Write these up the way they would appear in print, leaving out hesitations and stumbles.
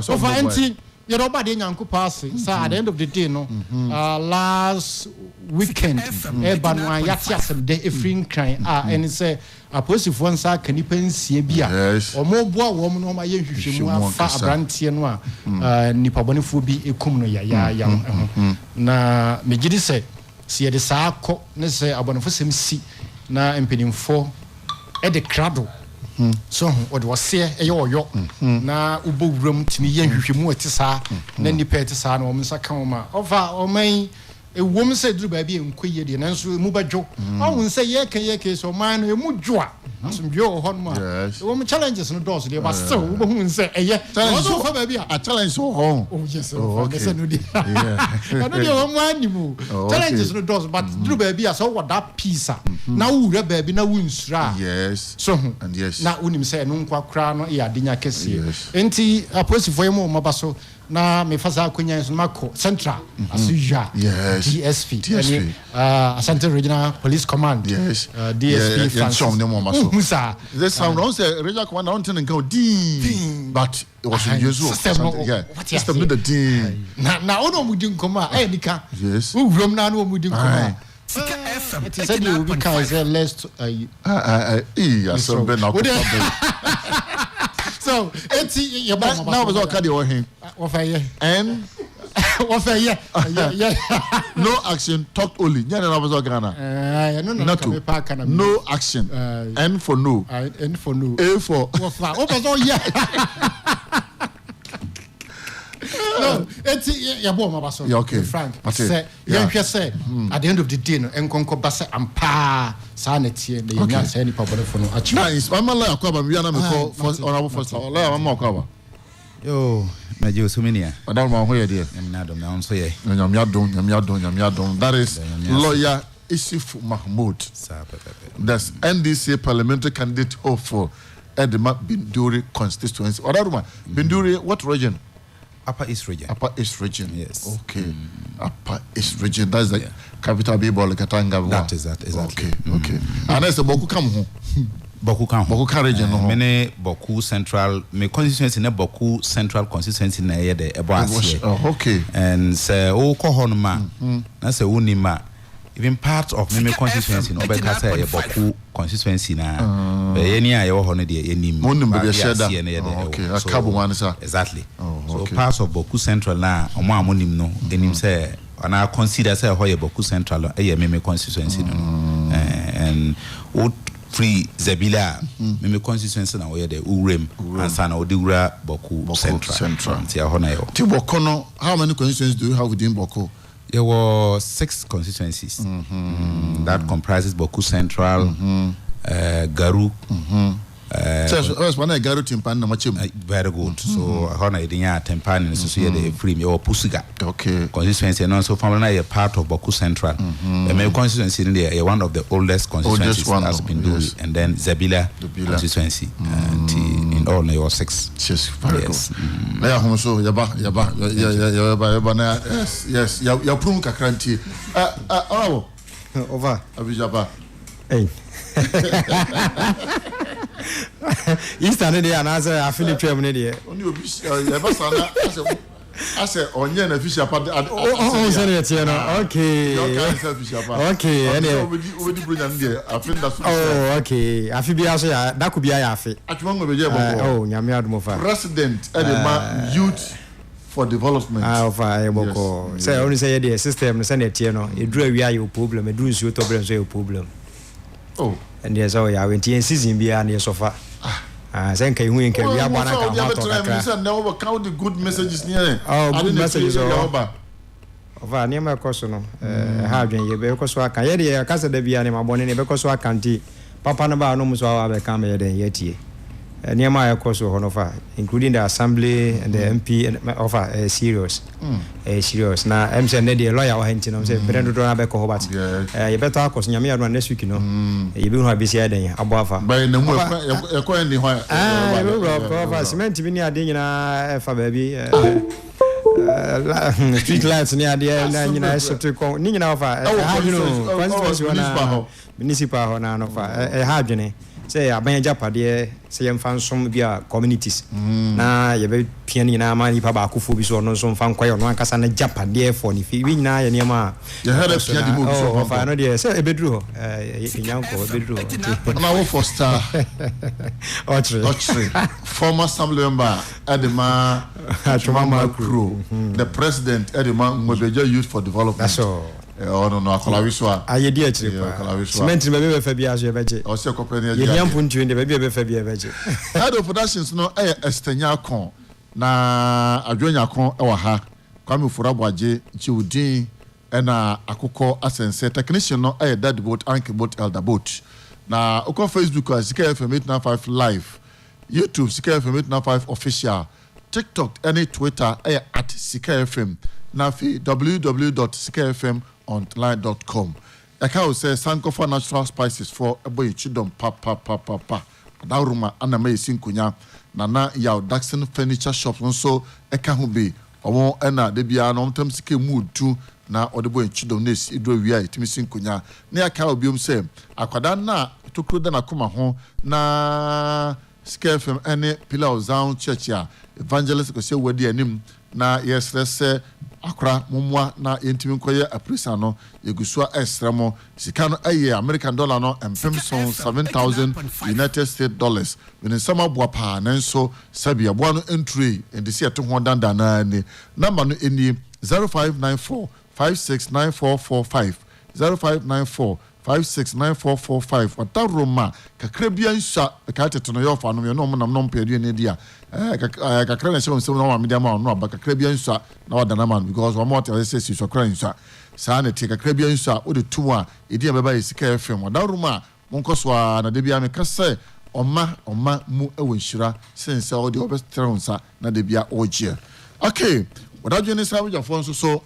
So for anti you know bad nyanko pass so at the end of the day no last weekend banwa yati asem de efrin kran and say aposifo nsa kanipa nsie bia omoboa wo no ma ye hwehwemu afa abrantie no a nipa bonefo bi ekum no ya na megidi se sie de saa akọ ne se abonefo sem si na empenimfo de krado so o de wose eye oyo na ubowuram timi ye hwehwemu ati saa na nipa ati saa na o msa kan ma ofa o man ewom se duru ba bi enkoye de nanso mu badwo awun se ye kan so man no emu dwoa asomdwe o hon ma ewom challenges no doors de ba so wo hu se eye so fa ba bi a challenge so hon oh yes okay se no de no de wo mu animu challenges no doors but duru ba bi a so what that peace na wura ba bi na wunsura yes so and yes na unim se no nkwa kra no e adenya kese enti aposifo ye mo maba so na me fasa akonya so mako central asuja DSP Asante Regional Police Command DSP Musa this sound on say regional command on ten go D but it was in usual system the D na ono mudi nkoma nika yes uwrom na no mudi nkoma Sika FM it said you be can say let's asombe na so eti your now was all carry or him and no action talked only no action N for no N for no A for no eti your boy mabaso okay Frank say you say at the end of the day no enkonko basa ampa sanity na yenya say ni pabone for no achi nice mama la akwaba me na me call first honorable first la mama akwaba yo na je osumenia madam ma hoye de na dom na onso ye nyamiadon that is lawyer Isif Mahmoud that's NDC parliamentary candidate for Edema Binduri constituency Odaruma Binduri what region Upper East region. Yes. Okay. Upper East region. That's the capital Bible Katanga. That is that exactly. Okay. And that's the Boku Kamu. Boku region. Many Boku Central. My constituency na Boku Central constituency na ye de Eboasi. Okay. And say o kohonma. Na say unima. Even part of my constituency no be kasa ye Boku constituency na. Be any a ye wo hono de enim. Okay. Akabo man sir. Exactly. So parts of Boku Central na omo amonim no enim say ana consider say hoye Boku Central e ye me constituency no. And what free Zabila me constituency na we the Urem and sana odura Boku Central. Ti ahona yo. Ti Boku no how many constituencies do you have within Boku? There were 6 constituencies that comprises Boku Central, Garu. So when I Garu Timpan, very good. So I didn't Timpan so the free or Pusiga. Okay. Constituency and also family a part of Boku Central. The main constituency in there, one of the oldest constituencies has been doing, and then Zabila constituency. In all, there were 6. Yes, very good. So yes. Ya prum kakranti. Over. Abijaba. Hey. Easter day and answer I feel it Germany there. Only Yabasana I said onye na fisher part okay. Okay, anyway. We bring them there. I think that's okay. I feel be also that could be I have it. Oh, nyame adumofa. President Edema Youth for Development. Boko. Say only say the system send it here no. E dru awia your problem, e dru nsuo to problem so your problem. Oh. And there's all ya went in season bia na sofa. Say can we can we abana ka ma to kakra. Now count the good messages near. Oh, good messages over near my course no. Ha dwen ye be koso aka ye de ka se da bia ne mabone ne be koso aka nti papa na ba no muso wa be ka me ye den ye tie. Near my course honofa including the assembly and the MP and offer serious. Serious. Now I'm saying the lawyer wa hinti no say brendo do na be ko hobat. You better akos nyame adu next week no. You be hu abisia den aboafa. By na mu e ko ni ho. Go cement bi ni ade nyina fa ba bi street lights ni ade na nyina shift ko ni nyina fa. Municipal ho na no fa ha dwene. say abanya japade say yemfa som bia communities na ye be piani na ma ni pa ba akufo bi so no so mfa nkwa yo no ankasa na japade for ni fi wi nyina ye niam ye had a piani mo so fa no de say ebedru ho nyanko ebedru na wo for star Ochre former assembly member Edema Chumama Crew the president Edema Mwebeja Youth for Development that's all no akolawiswa ayedi achire pa cement be be fa bia so ye beje o se kopeni ye nyampu ntu inde be fa bia beje head of productions no estenya kon na adwonya kon e wa ha Kwame Furabwaje Chiudin na akukọ asense technician no dad boat anke boat elder boat na uko Facebook as Sika FM 895 live YouTube Sika FM 895 official TikTok and Twitter at Sika FM na fi www.sikafmonline.com aka say Sankofa natural spices for eboy chidom pa daruma ana me sinkunya na ya Daxon furniture shop so eka ho be omo na de bia no mtam Sika mood tu na odebo chidom na idro wia itimi sinkunya na aka obiom say akwada na tokro da na koma ho na Sika FM ene Pillar of Zion Church ya evangelist ko say wadi anim na yesrese akra mumwa na yentimi nkoye aprisa no yegusua esremo sika no American dollar no empemson 7,000 United States dollars when sama boa pa nanso sabia boa no entry and see ato ho danda na ni number no eni 0594 569445 0594 569445 wataroma kakrabia nsa ka teto yo fa no me no nam no mpedi ne dia kakra na se no ma media ma no aba kakrabia nsa na wadana man because one more tell say so kra nsa sa na te kakrabia nsa o de tu a edi baba Sika FM wadaroma monkoso na de bia me kase oma mu ewo nhira sense o de obestre nsa na de bia ogie okay wadadwe ne sa wja fo nso so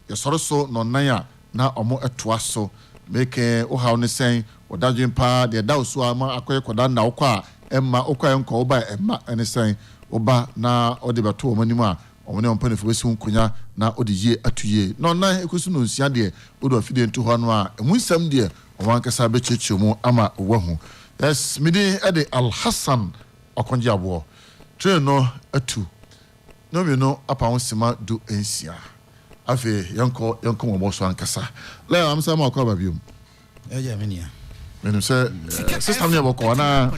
ye soro so no nan a na omo etoa so make o ha ne sen wadadwe pa de da so ama akoye koda na okwa emma okwa enko oba emma ene sen oba na ode beto o manimu a omone ompane fo besi nkunya na ode ye atuye no nan ekosu no nsia de odo afide nto ho no a emunsam de o wankasa be chechemu ama owahu yes midi ede Alhassan Okogyeabour train no atu no me no apa wonsima do ensia afi yanko mo boso ankasa le am say ma akwa babium yeah menia menim say system ne boko na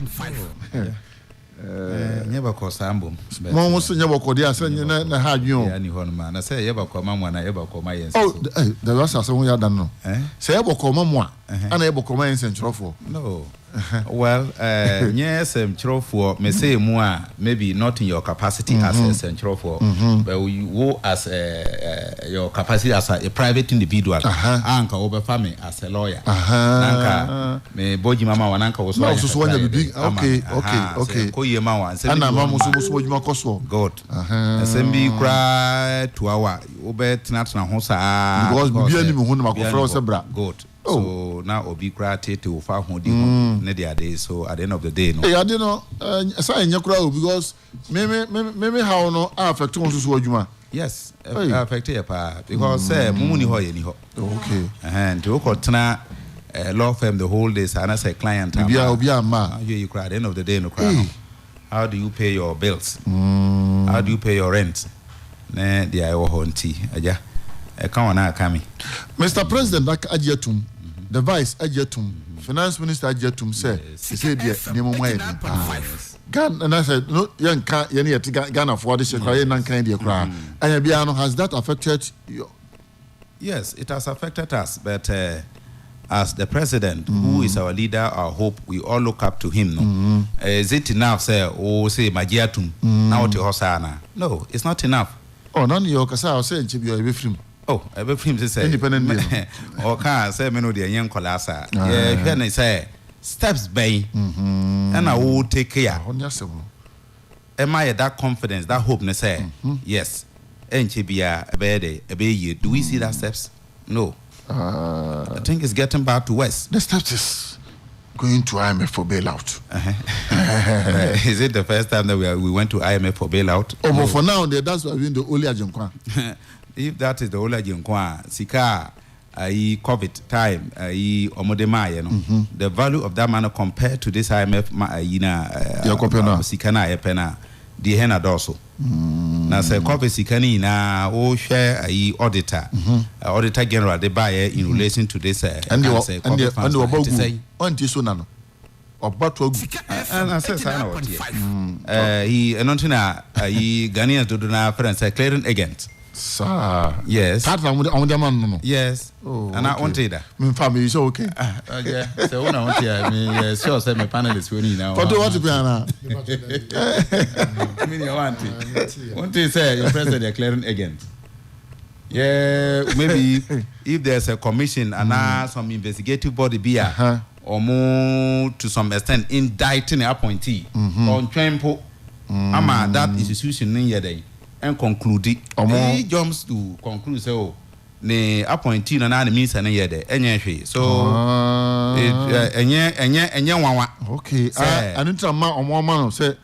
nyeba ko sambom mo so nyeba ko dia say na ha adwon ya ni hono ma na say yeba ko mamwa na yeba ko ma yense oh the was say won ya dan no say yeba ko mamwa ana yeba ko ma yense nchirofo no well yes nchirofo me say mu a maybe not in your capacity as a nchirofo but you as your capacity as a private individual anka obe family as a lawyer anka me boji mama wananka wo so wanya bibi okay ko ye ma wan say ana mama so bojuma koso god asembi kra tuawa obe tena ho sa because bibi ani me hu na makofra se bra god so now obi kra tete wo fa ho di ne dia dey so at the end of the day no I dey no say enya kra because me how no affect won so adwuma yes affect ya pa because say mumuni ho ye ni ho okay and to ko tena law firm the whole day so say client obi ama you cry at the end of the day no cry how do you pay your bills how do you pay your rent na dia wo ho nti aja Mr. President Akogyeabour the vice Akogyeabour finance minister Akogyeabour say he said the name moye Ghana and I said no yanka yeni yet Ghana for this cry nan kan dey cry and bia no has that affected you? Yes, it has affected us, but as the president who is our leader, our hope, we all look up to him. No, is it enough? Say Magiatum now to Hosanna? No, it's not enough. Oh, none of your kasa say you be free. Oh, every film say independent or can say me no the young colasa. Yeah, when say steps by and I will take care. Am I that confidence, that hope? Ne say yes. Enchibia a be do we see that steps? No. I think it's getting back to West. The steps is going to IMF for bailout. Is it the first time that we went to IMF for bailout? Oh, but for now, that's why we're the only agent. If that is the only agent, Sika COVID time, omodema, the value of that money compared to this IMF, Sikana Epena, the Hena Dorso. Now, say, COVID Sikani na share auditor, auditor general, the buyer in relation to this. And you are about and I said, I know what he announcing he Ghanaians do not friends a clearing agent. Sir, yes. Yes. Oh, and I wanted that. My family is okay. Yeah. So when I want here, I mean, sure, say my panelists will now. But what to be Anna? I mean, you want to say your president a clearing agent. Yeah, maybe if there's a commission and some investigative body be or more to some extent indicting an appointee on Trempo, ama that institution in your day and conclude it. He jumps to conclude so ne appointee na the minister in your day and so okay. I need to man on one man say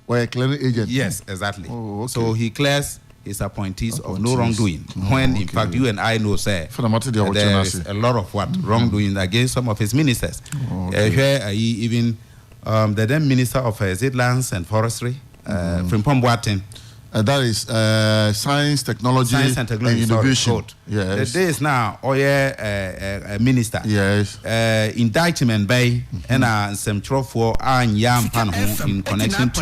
we're a clearing agent. Yes, exactly. Oh, okay. So he clears his appointees of no wrongdoing. When in fact you and I know, sir, there is a lot of wrongdoing against some of his ministers. Even the then minister of lands and forestry, Frimpong Boateng. That is science, technology, and innovation. Yes. The day is now a minister. Yes. Indictment by and some for Yam Panho in connection to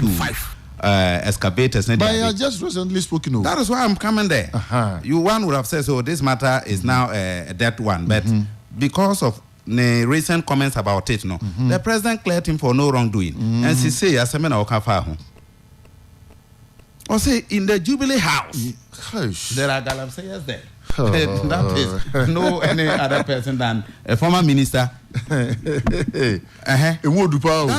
excavators. But I just recently spoken of. That is why I'm coming there. You one would have said, so this matter is now a dead one. But because of the recent comments about it, the president cleared him for no wrongdoing. And she say, Asemena Okafa. Or say, in the Jubilee House, there are galamsayers there. That is no any other person than a former minister. That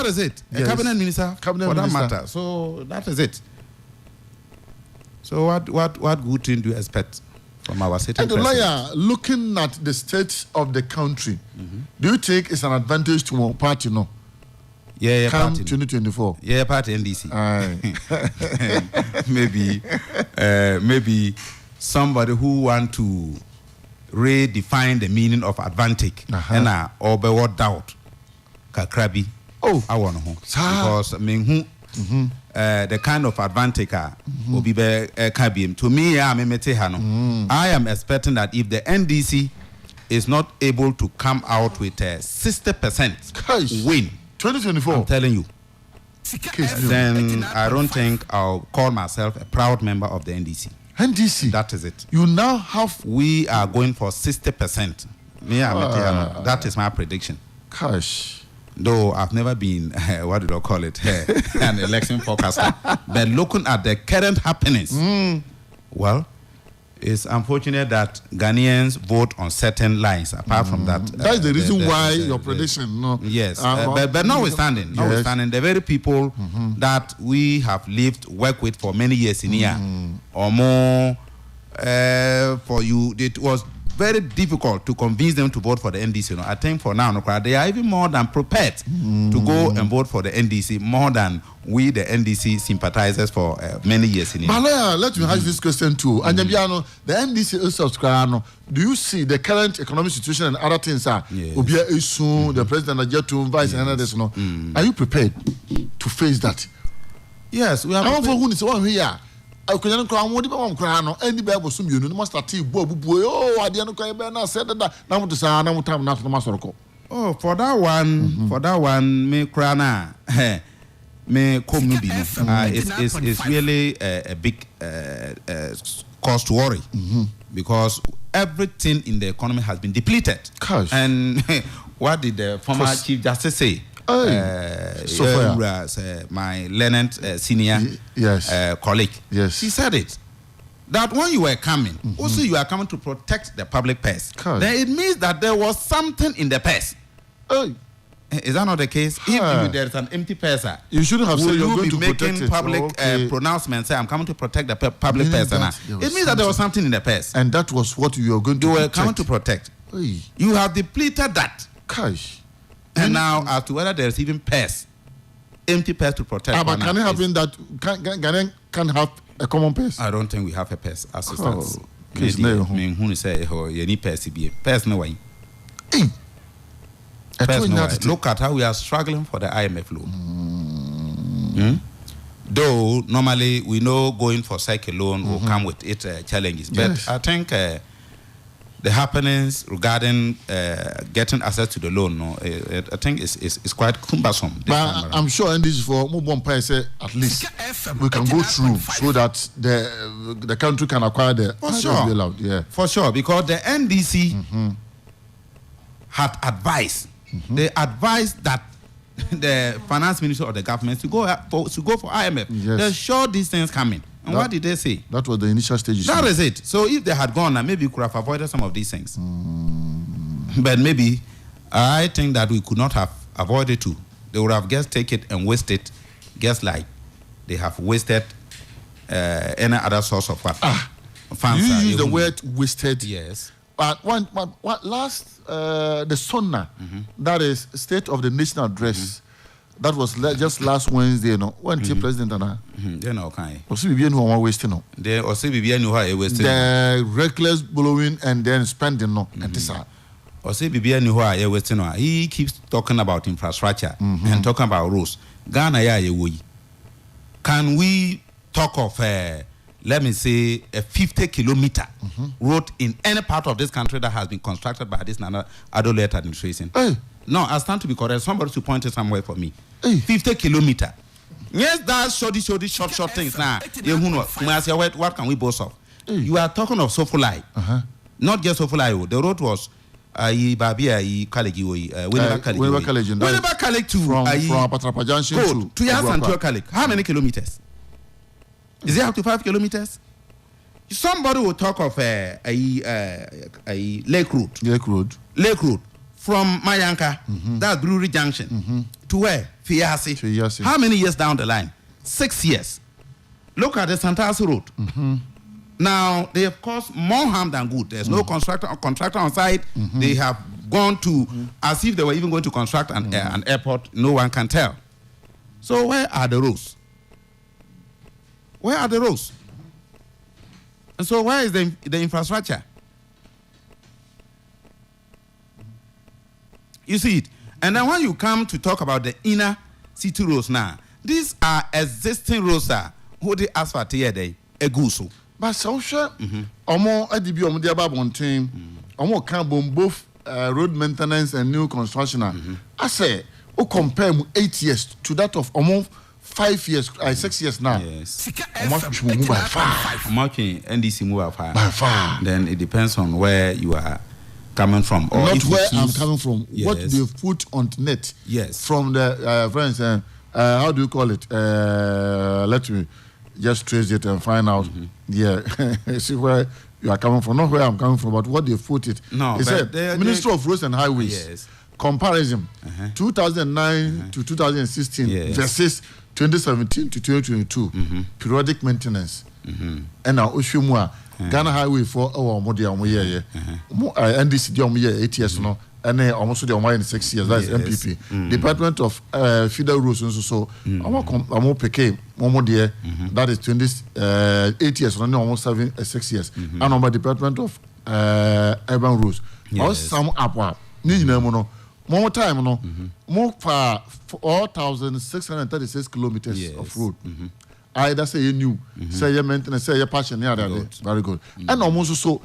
is it. A cabinet minister for that matter. So that is it. So what good thing do you expect from our sitting president? And the lawyer, looking at the state of the country, do you think it's an advantage to one party? No. Yeah, come party 2024. Yeah, party NDC. Maybe somebody who want to redefine the meaning of advantage and or be what doubt kakrabi. Oh, I want to because I mean the kind of advantage will be kabim to me. I am expecting that if the NDC is not able to come out with a 60% win 2024, I'm telling you, then I don't think I'll call myself a proud member of the NDC. NDC. That is it. You now have. We are going for 60%. That is my prediction. Gosh. Though I've never been, what did I call it, an election forecaster. But looking at the current happenings, well, it's unfortunate that Ghanaians vote on certain lines. Apart from that, that's the reason why your prediction. No. Yes, but notwithstanding, the very people that we have worked with for many years in here, or more, for you, it was very difficult to convince them to vote for the NDC. I think for now, they are even more than prepared to go and vote for the NDC, more than we, the NDC sympathizers for many years in here. But let me ask this question too. And the NDC is subscribed. Do you see the current economic situation and other things are issue, the president Ajetu, vice and others? Are you prepared to face that? Yes, we are. I want for who is one here. I couldn't cry on the crown, any baby some you must start tea, oh, I didn't cry I said that now to say no time not the master. Oh, for that one, me crana, me come no be. It's really a big cause to worry because everything in the economy has been depleted. Gosh. And what did the former Chief Justice say? My learned senior colleague. Yes. He said it. That when you were coming, also you are coming to protect the public purse. Then it means that there was something in the purse. Is that not the case? If there is an empty purse, you shouldn't have said you're going to making public pronouncements. Say, I'm coming to protect the public purse. It means that there was something in the purse, and that was what you were going to. You were coming to protect. You have depleted that. Gosh. And now, as to whether there is even purse, empty purse to protect. But can it happen that Ghanaian can have a common purse? I don't think we have a purse as it stands. case no me who say you need PSB personal way. Look at how we are struggling for the IMF loan. Though normally we know going for cycle loan will come with its challenges, but I think the happenings regarding getting access to the loan, I think it's quite cumbersome. But I'm sure in this for Mobon Pese at least we can go through so that the country can acquire the bailout. Yeah, for sure, because the NDC had advised. They advised that the finance minister or the government to go for IMF. Yes. They're sure these things coming. And what did they say? That was the initial stage. That is it. So if they had gone, maybe we could have avoided some of these things. But maybe I think that we could not have avoided to. They would have just take it and waste it, just like they have wasted any other source of funds. You use the word wasted. Yes. But what last the SONA, that is State of the Nation Address, that was just last Wednesday, when the president and they know okay. wasting They also be wasting. The reckless blowing and then spending and this he keeps talking about infrastructure and talking about roads. Ghana can we talk of let me say a 50-kilometer road in any part of this country that has been constructed by this adult administration? No, I stand to be correct. Somebody to point it somewhere for me. 50 kilometer. Yes, that's short things now. What can we boast of? You are talking of Sofulai. Not just Sofulai. The road was Winneba College to from Patrapa Junction to Yasantua College. How many kilometers? Is it up to 5 kilometers? Somebody will talk of a lake road. Lake road from Mayanka, that's Brewery Junction, to where? Fiasi. How many years down the line? 6 years. Look at the Santas Road. Now, they have caused more harm than good. There's no contractor on site. They have gone to, as if they were even going to construct an airport, no one can tell. So where are the roads? Where are the roads? And so where is the infrastructure? You see it. And then when you come to talk about the inner city roads now, these are existing roads who they asphalt here they eguso. But so sure, omo adibi omo dia babontin, omo can both road maintenance and new construction. I say, o compare 8 years to that of omo 5 years, 6 years now. Yes. Move by far. NDC move by far. Then it depends on where you are coming from. Or not where I'm coming from. Yes. What they've put on net. Yes. From the friends, how do you call it? Let me just trace it and find out. Yeah, see where you are coming from. Not where I'm coming from, but what they've put it. No, it said Ministry of Roads and Highways. Yes. Comparison 2009 to 2016 versus 2017 to 2022 periodic maintenance. And now Ushumwa Ghana Highway for our Modia Moya NDC Diomia 8 years no and almost the in 6 years. That is MPP. Department of Federal Roads and so I'm PK Momodia that is 8 years no almost 6 years. And on Department of Urban Roads. Some up more time, more far 4,636 kilometers of road. Either say you new, say your maintenance, say your passion, very good. And almost so,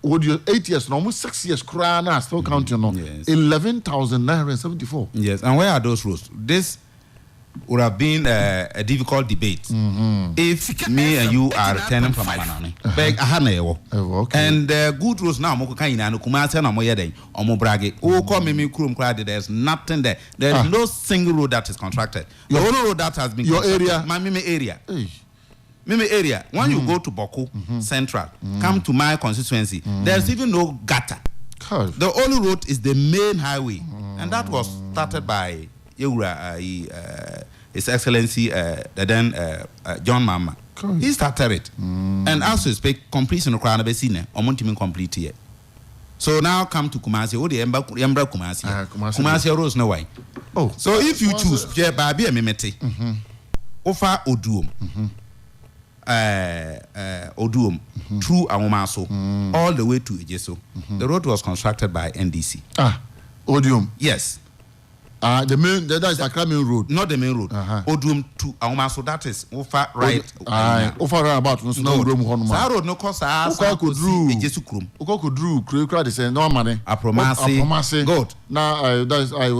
would you 8 years, almost 6 years, Krana still counting on 11,974. Yes, and where are those roads? This would have been a difficult debate if me and you are returning from Abanani. And good roads now, there's nothing there. There is no single road that is contracted. The only road that has been your area, my Mimi area. Mimi area. When you go to Boku Central, come to my constituency, there's even no gutter. The only road is the main highway, and that was started by His Excellency John Mama. He started it. And as we speak, completion of Kranabesine, or Montimin complete here. So now come to Kumasi, the Embra Kumasi. Kumasi Rose no way. Oh, so if you choose Babi Mimete, Ofa Oduum, Oduom through Awomaso all the way to Ejeso. The road was constructed by NDC. Odium. Yes. The main, that is the main road. Not the main road. Oduom to Awomaso, that is Wofa right. Wofa right about. No room on that road no cost us. Could drew Ejesu Krum. Could drew. Crowd is no money. Apromasi. Good. Now I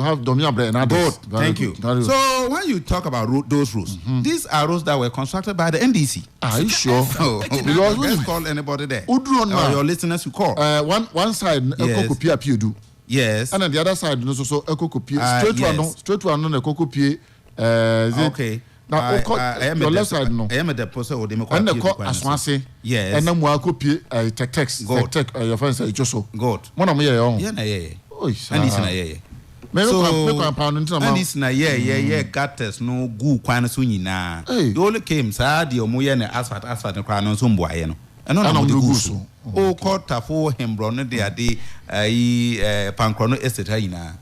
have Domia Bread. Good. Thank you. So when you talk about those roads, these are roads that were constructed by the NDC. Are you sure? Because let's call anybody there. Or your listeners, you call. One side, Ekoko do. Yes. And on the other side, no so Ekoko straight to another Ekoko okay. Now, your left side no. I am a deposit or democrat. And the court Aswase. Yes. And then we copy text. Your friend say just so. God. One of me yeah. Oh, and this na yeah. So and this na yeah gutters no gu kwan so nyina. You only came sa de omoye na asphalt no kwan no so mboaye no. And no gu so. O quarter for him bro no dey ade pankro estate nyina.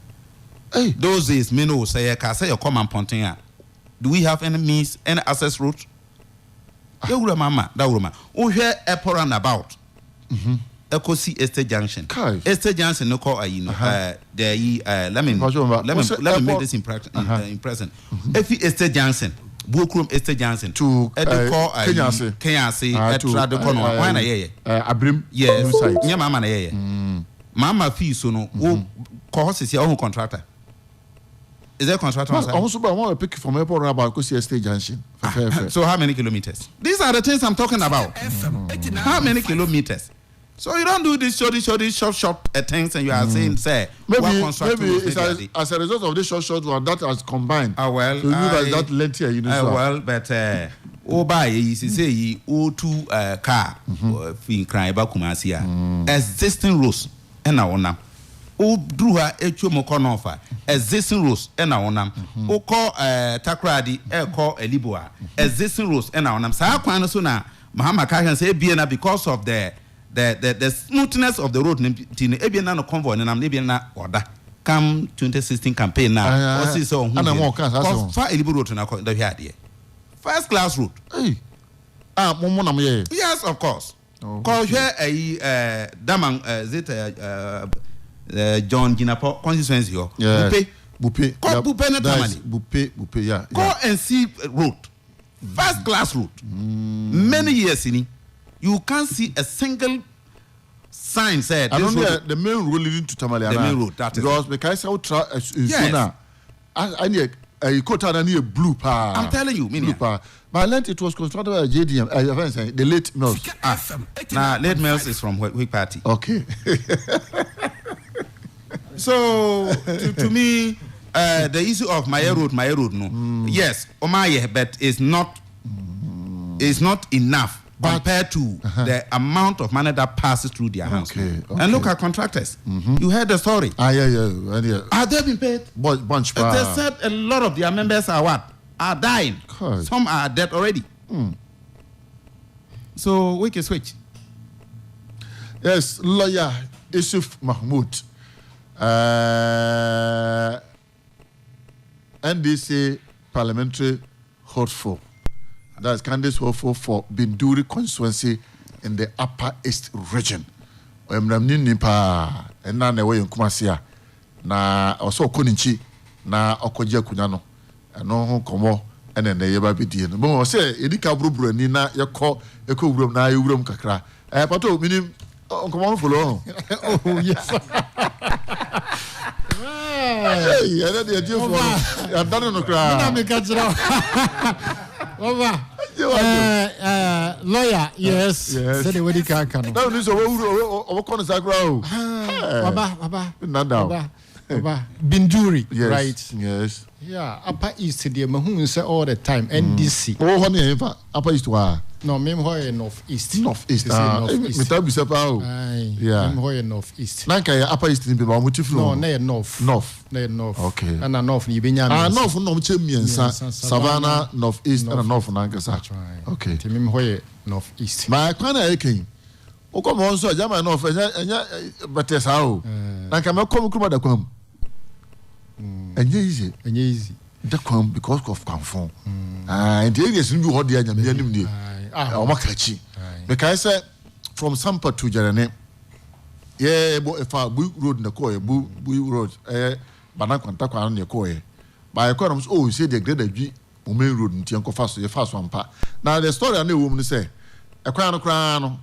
Those days me no say ka say your common ponting a. Do we have any means, any access route? That would mama. Oh, here airport and about. Echo see Estate Junction. Estate Junction no call let me make this in present. If Estate Junction, Bukrum Estate Junction to Kenyase, why na Abrim. Yes. Nya mama na Mama fee so no. Who cost is your own contractor. Is there a contractor on site? Also, I want to pick from airport about because Estate Junction. So how many kilometers? These are the things I'm talking about. How many kilometers? So you don't do this short things and you are saying, say, maybe it's as a result of this short one that has combined. Well, to that lengthy, you know. Well, but buy you say O2 car in Kraiba Kumasia existing rules and now. O drew her mokonofa existing rules and our nam o call takradi call eliboa existing rules and our nam sa kwan so na Mahama Kahan say biena because of the smoothness of the road tin ebiena no convoy nam ebiena order come 2016 campaign now o see so hu fa elibo road na the here first class road momo nam ye yes of course call here damang John Ginapo constituency here. Bupe not tamale. Bupe, yeah. Go and see road. First class road. Many years in it, you can't see a single sign said. I don't know the main road leading to Tamale. The main road, that is. Because yes. I need a quota and a blue power. I'm telling you, blue power. But I learned it was constructed by JDM. The late Mills. Now, late Mills is from which party? Okay. So to me, the issue of my road, no. Yes, Omaye, but it's not enough compared to the amount of money that passes through their hands. Okay. And look at contractors. You heard the story. Yeah. Are they being paid? Bunch. They said a lot of their members are what? Are dying. God. Some are dead already. So we can switch. Yes, lawyer Isuf Mahmoud. NDC parliamentary hopeful. That's candidates hopeful for Binduri constituency in the Upper East region. Nipa and now the way in Kumasia. Na also Kuninchi na Okogyeabour and no komo and then the Yaba Bidian. But say Edika Brubru Nina Yako Ekobrum na Ubrum Kakra. Pato meaning come on follow. Oh yes. Hey, I did you for I've done no crowd. Lawyer, yes. Said the wedding car can. No, this over corner Zagrao. Baba. Binduri, yes, right? Yes. Yeah, Upper East, the Mahun say all the time, NDC. Oh, honey, Upper East, no, Memhoy Northeast. Northeast. Yeah. Memhoy Northeast. Nanka Upper East in Bibamutif. No, near North. Okay. And a North, Nibinya. North, no, Chimian, Savannah, Northeast, and North Nankasa. Okay. Memhoy Northeast. My corner came. O come on, so Jama North, but that's how. Nanka come to come. And easy. The come because of Conform. And the areas you hold the enemy. omakachi because say from Sampa to Jerene if I bu road na ko bu road bana kwanta kwa na ko by economics say the grade adwi o main road nti enko fast ye fast one pa now the story na ewo mu say ekwan no kra no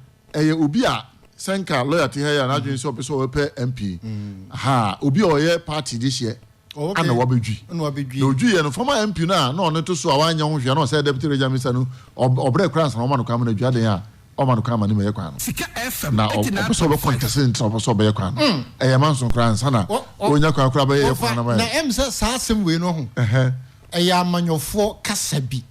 obi a senka loyalty here na adwin so person we pe MP obi o ye party this year ana wabedwi na odwi ye no former MP na no to so awanya ho hwe na say deputy regional minister no obre kra san o ma no kwa ma na dwa den a o ma no kwa ma ni me kwa no na o so be contest so be kwa no manso kra san na onya kwa be ye kwa na em say sasem we no ho amanyofo kasabi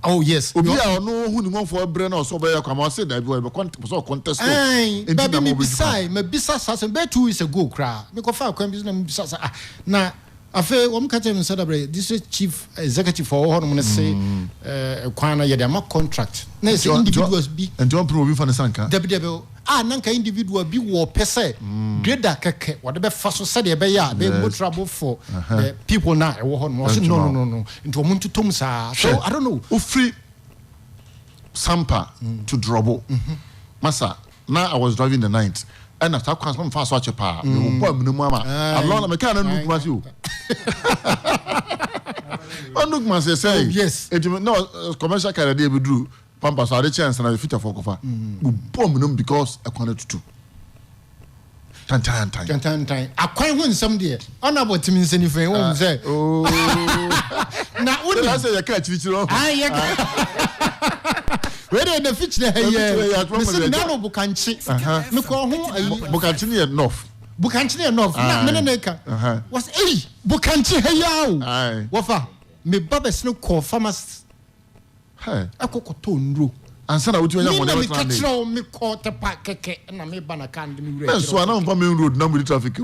oh yes obi a no hu ni monfo bre na so be kwa ma say da bi we contest baby me bisa sasem be 2 weeks ago kra me ko fa kwa bi na me bisa na afa wo mka tell me celebrate this is chief executive for all no say kwana ye dem contract na say individuals bi and don't prove for the sanka debdebel nanka individual bi wo pese grader keke wo de be fa so say de be ya be mo trouble for the people now e wo ho no no into omuntu tom sa so I don't know free Sampa to Drobo masa now I was driving the night and after kwans from fast watch pa me bo amunu ama alona me kan na nukuma si o onukuma say yes it no commercial car dey be do pampa so the chance na future for kofa bo amunu because akwana tutu tan akwan hu nsam de ona botimi nsani fen won say na udi na say ya ka chirichiro where the feature here listen na no bukanchi me ko ho bukanchi ne enough na me ne ka was bukanchi here wofa me babes no call farmers akokoto nro ansa na wuti onya mo na tra me me ko te pa keke na me bana kan de me re so na mfa main road na mo traffic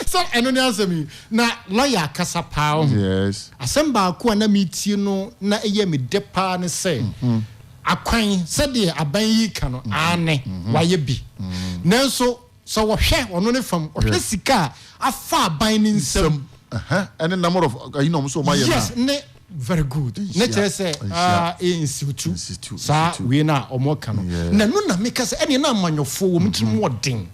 so eno ni asemi na lawyer kasa pao yes asemba ko na metie no na eye me depa ne say akwan se de aban yi ka no ane waye bi nanso so wo hwe ono ne fam wo hwe sika afa aban ni nsam and the number of so my yes ne very good nature say institute sa we na omoka no na no na make us any na manyofo wo mtrim wodin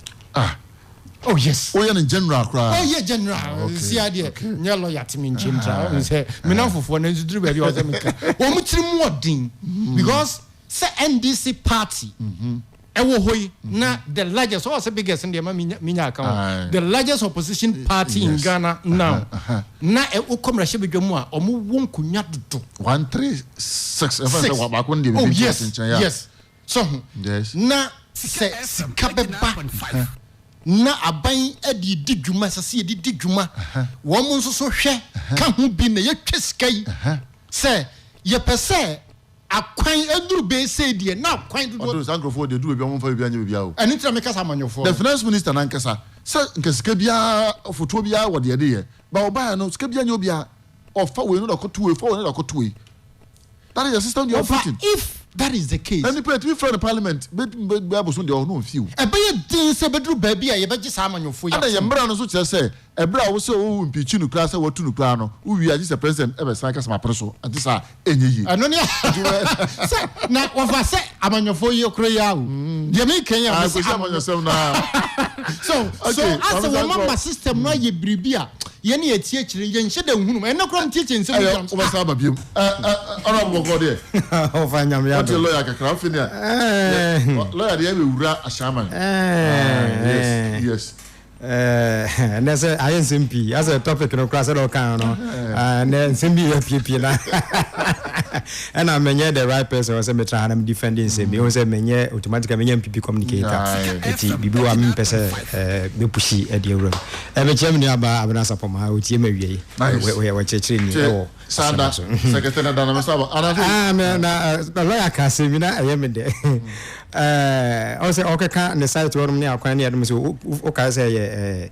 oh yes oh yeah in general cry oh yeah general see idea nya lawyer timi nchimtra say me na fofo na nzuduru ba bi o say me ka wo mtrim wodin because say NDC party ewo hoyi na the largest or the biggest in the minya account the largest opposition party in Ghana now na e okomrahye bedwamu a omo won kunya dodo 136 oh yes so yes na se kabeba na aban adi didwuma sase edi didwuma wo mo nso so hwe ka ho bi na ye tweskai se ye pese akwan eduru be say die na akwan do those angrofo dey do be on fa bia nya bia o eni tira me kasa amanyofo the finance minister na nkasa say nkasika bia foto bia wo de ye ba oba no sika bia nya obia ofa we no dokoto we for we no dokoto we that is the system you are putting if that is the case any point we from the parliament be abosun de no fiu e be ye din se beduru ba bia ye beji sa amanyofo ya ana ye mbra no so kire say ebra wo se wo impeach nu kra say wo tu nu kra no wo wi agi se president e be san kasa ma preso anti sa enyeyi ano ne say na wo fa say amanyofo ye kro ya o de me kenya mo say amanyofo na so as a woman system no ye bribia ye ne etie kire ye nhye da nhunu e na kro ntie kire nsem ya o ba sa ba biem honorable god there o fa nyam ya what the lawyer ka kra fini lawyer dey be wura ashaman yes and that's a INCP as a topic no class at all kind and then Simbi PP na and I menye the right person was me try am defending say me say menye automatically menye MPP communicator eti bibi wa me pese be pushi e de room e be chem ni aba abna support ma o tie mawie we chechire ni e sada secretary da na me saba me na lawyer ka se mi na e me de I say okay can the site where me akwan ya dem say o ka say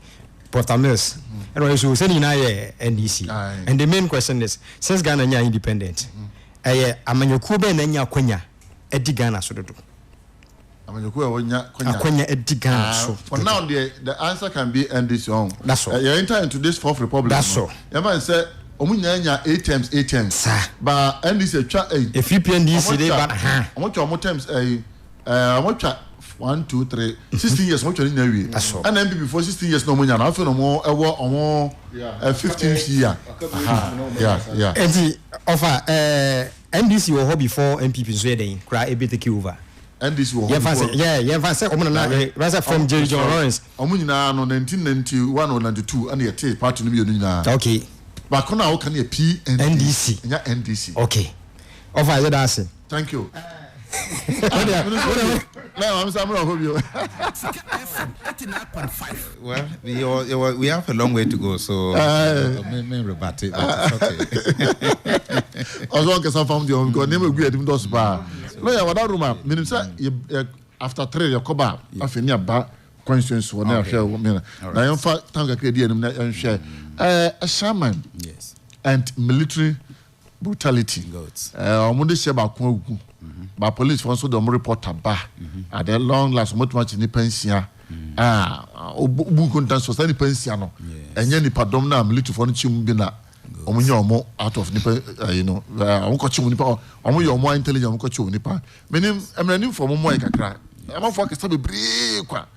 Portamils and also say na NDC and the main question is since Ghana nya independent amanyoku be na nya kwanya edi Ghana so dodo amanyoku e wonya kwanya edi Ghana so for now the answer can be NDC on that's all you enter into this fourth republic that's all you man say omunyanya 8 times 8 times ba NDC twa if you NDC dey ba omo times omo twa 1 2 3 16 years omo twa ni wi and MPP before 16 years no omunya na afi no mo ewo omo 15th year yeah enti offer NDC wo ho before MPP so ye den kra e be take over NDC wo yeah say omo na rasa from Jerry John Lawrence omo nyina no 1991 or 92 and ye party no bi onu nyina okay but kuna o kan ye NDC nya NDC okay offer you that say thank you no I'm Samuel Okogyeabour 13.5 well we have a long way to go so may rebut it okay also can some from the go name we edum dos ba no ya wada room menim say after 3 you come back afeni aba constituency wona ahwe me na you fa tanga kredi enim na nhwe a shaman yes and military brutality omude she ba kon agu ba police for so dem report aba at the long last much ni pension obu kontan society pension no enye ni padom na military for no chim bi na omunye omo out of nipa you know onko chim nipa omo ye omo intelligence onko chim nipa menim emrani for mo moy kakra am for ka sabe bre kwa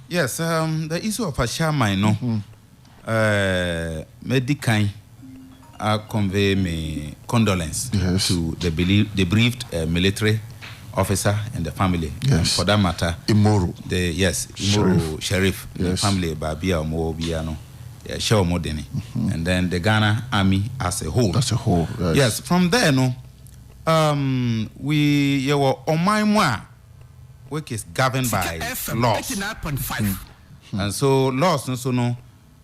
yes the issue of a shaman no medical convey me condolence to the bereaved military officer and the family. Yes. For that matter, Imoro. Imoro Sheriff, the family, Babia Mo Biano, Show Modeni, and then the Ghana Army as a whole. As a whole, yes. From there, no, we were on my moi, which is governed by laws. And so laws, no,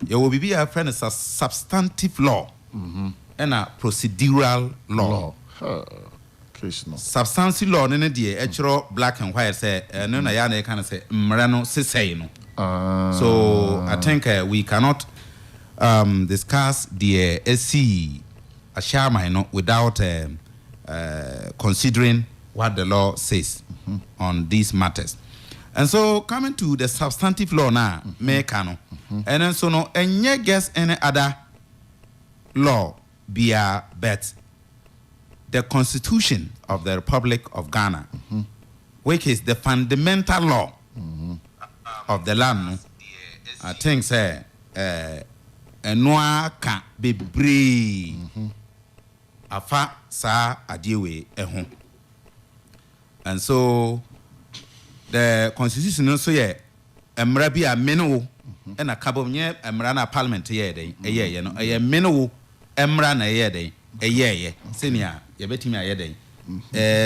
you will be a friend as a substantive law. And a procedural law. Substantive law, no, actual black and white say, no, I can say, Marano say no. So I think we cannot discuss the SC a shaman without considering what the law says on these matters. And so coming to the substantive law now, and then so no, and yet guess any other law but the Constitution of the Republic of Ghana, which is the fundamental law of the land. I think say enwa ka bebre afa sa adiewe ehun. And so the Constitution also ye emra bi a meno and a cabo nye emra na parliament ye dey eye no eye meno emra na ye dey eye senior ye betimi aye dey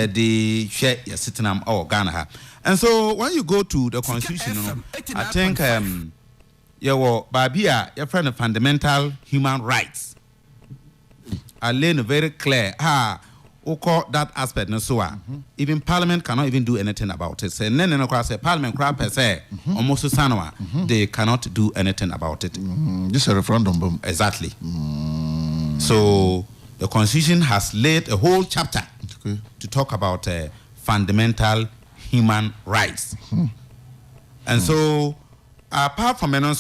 the share ye sitinam or Ghana ha. And so when you go to the Constitution, I think your babia your friend of fundamental human rights are laying very clear that aspect no so even parliament cannot even do anything about it. Say no say parliament crap per se almost sanwa they cannot do anything about it. This is a referendum. Exactly. So the Constitution has laid a whole chapter to talk about fundamental human rights. And so apart from no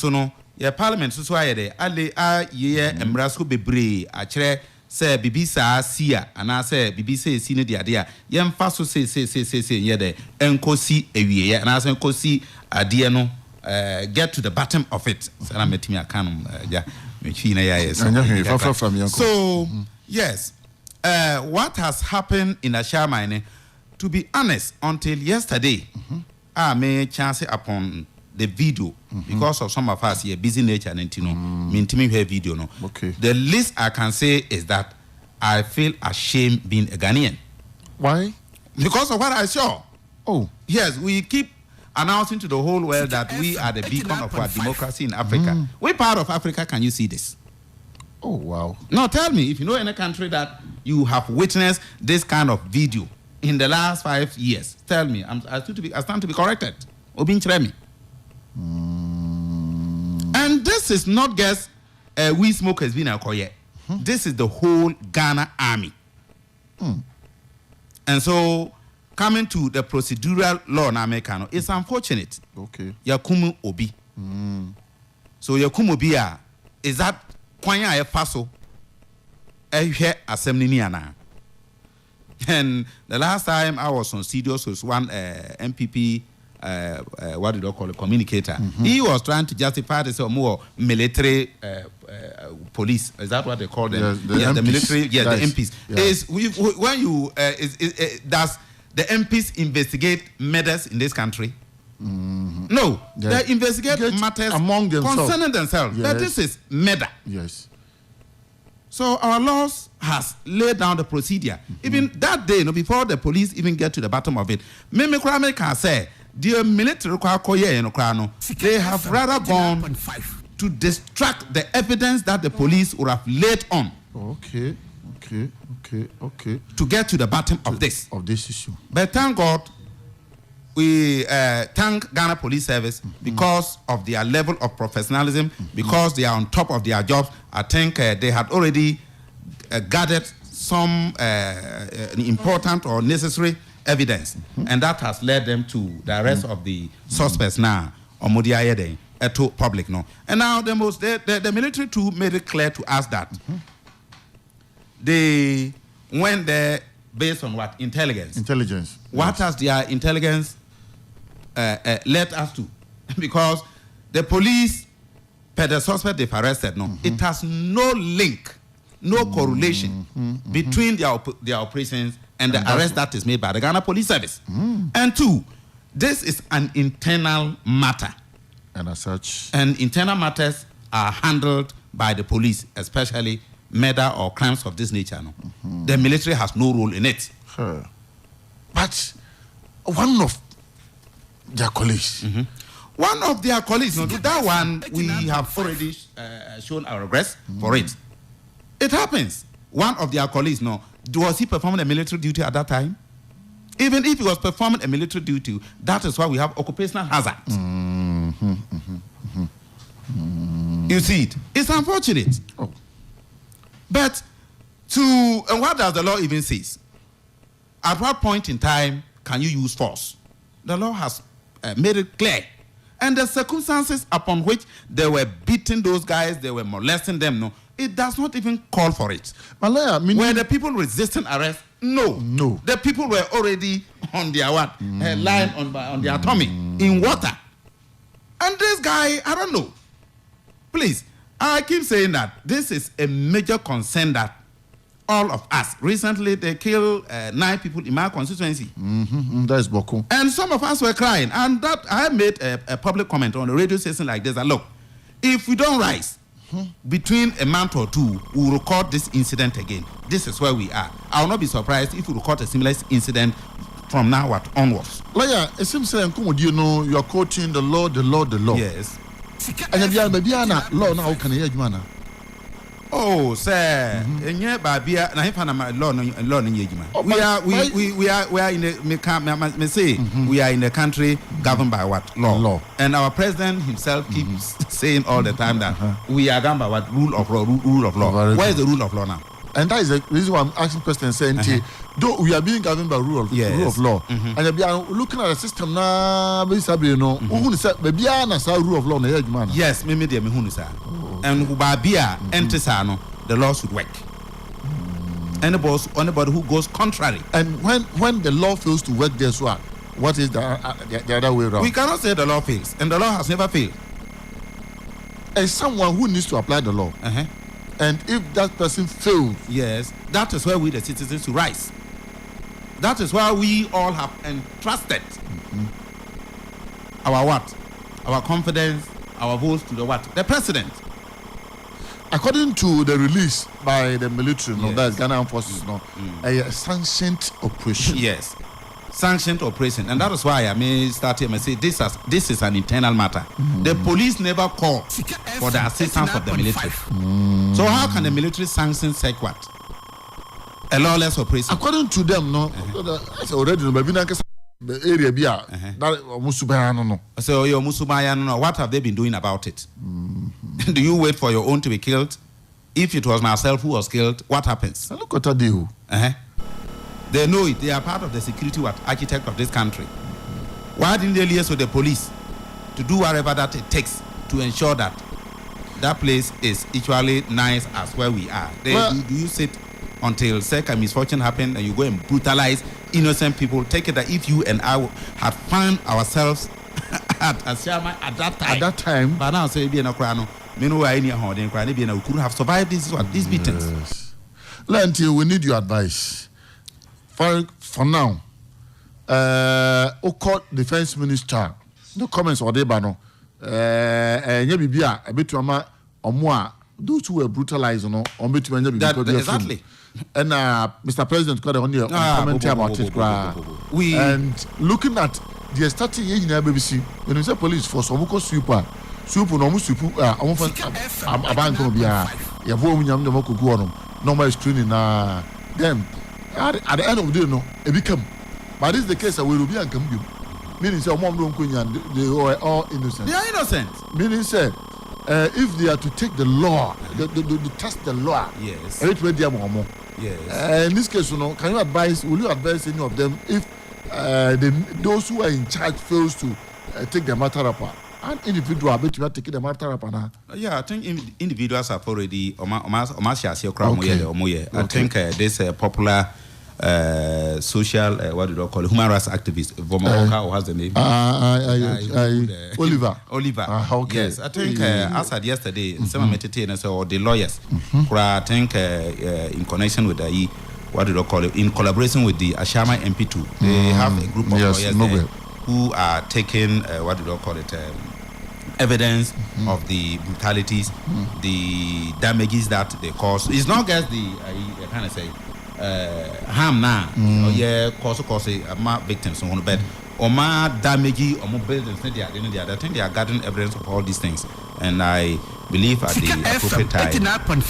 your parliament so ayede ale ye emraso bebre a kire say bibisa sia ana say bibisa esi ne de ade a yemfa so say ye de enkosi ewie ana say enkosi ade no get to the bottom of it. Sana metimi akanum ja mechi na ya yes. So yes, what has happened in Ashamine, to be honest, until yesterday, I may chance upon the video because of some of us here busy nature and me video no. Okay. The least I can say is that I feel ashamed being a Ghanaian. Why? Because of what I saw. Oh. Yes, we keep announcing to the whole world that we are the beacon of our democracy in Africa. What part of Africa can you see this? Oh, wow. Now tell me, if you know any country that you have witnessed this kind of video in the last 5 years, tell me. I stand to be corrected. Obinchiremi. And this is not just we smokers being a koye. This is the whole Ghana army. And so coming to the procedural law na Americano, it's unfortunate. Okay. Yakumu Obi. So Yakumu Obi is that kwanya e faso ehwe assembly ana. And the last time I was on Studios was one MPP what did I call it, communicator. He was trying to justify this more military police. Is that what they call them? Yes, the military. Yeah, the MPs. Yeah. Is when you does the MPs investigate murders in this country? No, they investigate matters among themselves, concerning themselves. Yes. But this is murder. Yes. So our laws has laid down the procedure. Even that day, before the police even get to the bottom of it, Meme Krame can say the military they have rather gone to distract the evidence that the police would have laid on. Okay. To get to the bottom of this issue. But thank God, we thank Ghana Police Service because of their level of professionalism, because they are on top of their jobs. I think they had already gathered some important or necessary evidence, and that has led them to the arrest of the suspects now, to public. No, and now the military too made it clear to us that they went there based on what? Intelligence. What has their intelligence led us to? Because the police, per the suspect they've arrested, it has no link, no correlation between their operations and the arrest that is made by the Ghana Police Service. And two, this is an internal matter. And as such, and internal matters are handled by the police, especially murder or crimes of this nature. The military has no role in it. But one of their colleagues, that one we have already shown our regrets for it. It happens. One of their colleagues, was he performing a military duty at that time? Even if he was performing a military duty, that is why we have occupational hazard. You see it. It's unfortunate. But and what does the law even say? At what point in time can you use force? The law has made it clear. And the circumstances upon which they were beating those guys, they were molesting them, it does not even call for it. Malaya, were the people resisting arrest? No. The people were already on their lying on their tummy in water. And this guy, I don't know. Please, I keep saying that this is a major concern that all of us. Recently, they killed 9 people in my constituency. That is Boko. And some of us were crying. And that I made a public comment on a radio station like this. That, look, if we don't rise between a month or two, we will record this incident again. This is where we are. I will not be surprised if we record a similar incident from now onwards. Lawyer, it seems like you are quoting the law. Yes. And if you are law now, can you hear? Oh, sir, Babia, we are in the country governed by what? Law. And our president himself keeps saying all the time that we are governed by what? Rule of law. Where is the rule of law now? And that is the reason why I'm asking questions saying, though we are being governed by rule of law, and we are looking at the system now, who said, rule of law? Yes, me and Babia Entisano, the law should work. Anybody who goes contrary. And when the law fails to work, guess what is the other way around? We cannot say the law fails, and the law has never failed. As someone who needs to apply the law, and if that person fails, yes, that is where we the citizens to rise. That is why we all have entrusted our what? Our confidence, our votes to the what? The president. According to the release by the military, that is Ghana Armed Forces, a sanctioned operation. Yes, sanctioned operation, and that is why I started and say this is an internal matter. The police never call for the assistance of the military. So how can the military sanction such what? A lawless operation. According to them, that's already the area that Musubayano. So your Musubayano, what have they been doing about it? Do you wait for your own to be killed? If it was myself who was killed, what happens? Look at that deal. They know it. They are part of the security architect of this country. Why didn't they liaise with the police to do whatever that it takes to ensure that that place is actually nice as where we are. Do you sit until second misfortune happen and you go and brutalize innocent people? Take it that if you and I had found ourselves at Asiama at that time, but now say be no crano. Meanwhile, any holding cry, we couldn't have survived these beatings. Yes. Until we need your advice. For now, Oko Defense Minister, no comments or debano. A bit more those who were brutalized, on bit exactly. And Mr. President got on your commentary about it. And looking at the starting in BBC, when you say police force, super no musupu abanko bia ya vo munyam de makogu on normal screening na them at the end of the day no e become, but this is the case that we will be ankam bi, meaning say omom don konya they are all innocent. They are innocent, meaning say if they are to take the law, the test the law, yes, every day more. Yes. In this case, will you advise any of them if those who are in charge fails to take the matter up? An individual bet you are taking the matter up now. Yeah, I think individuals have already I think this popular social what do you call it, human rights activist Vomaoka, has the name? Oliver. Okay. Yes, I think as at yesterday, some meditators or the lawyers, I think in connection with the what do you call it, in collaboration with the Ashama MP2, they have a group of lawyers there who are taking what do you call it, evidence of the brutalities, the damages that they cause. It's not just the kind of say harm now, cause victims on bed, or damage or more buildings. I think they are gathering evidence of all these things, and I believe at the appropriate time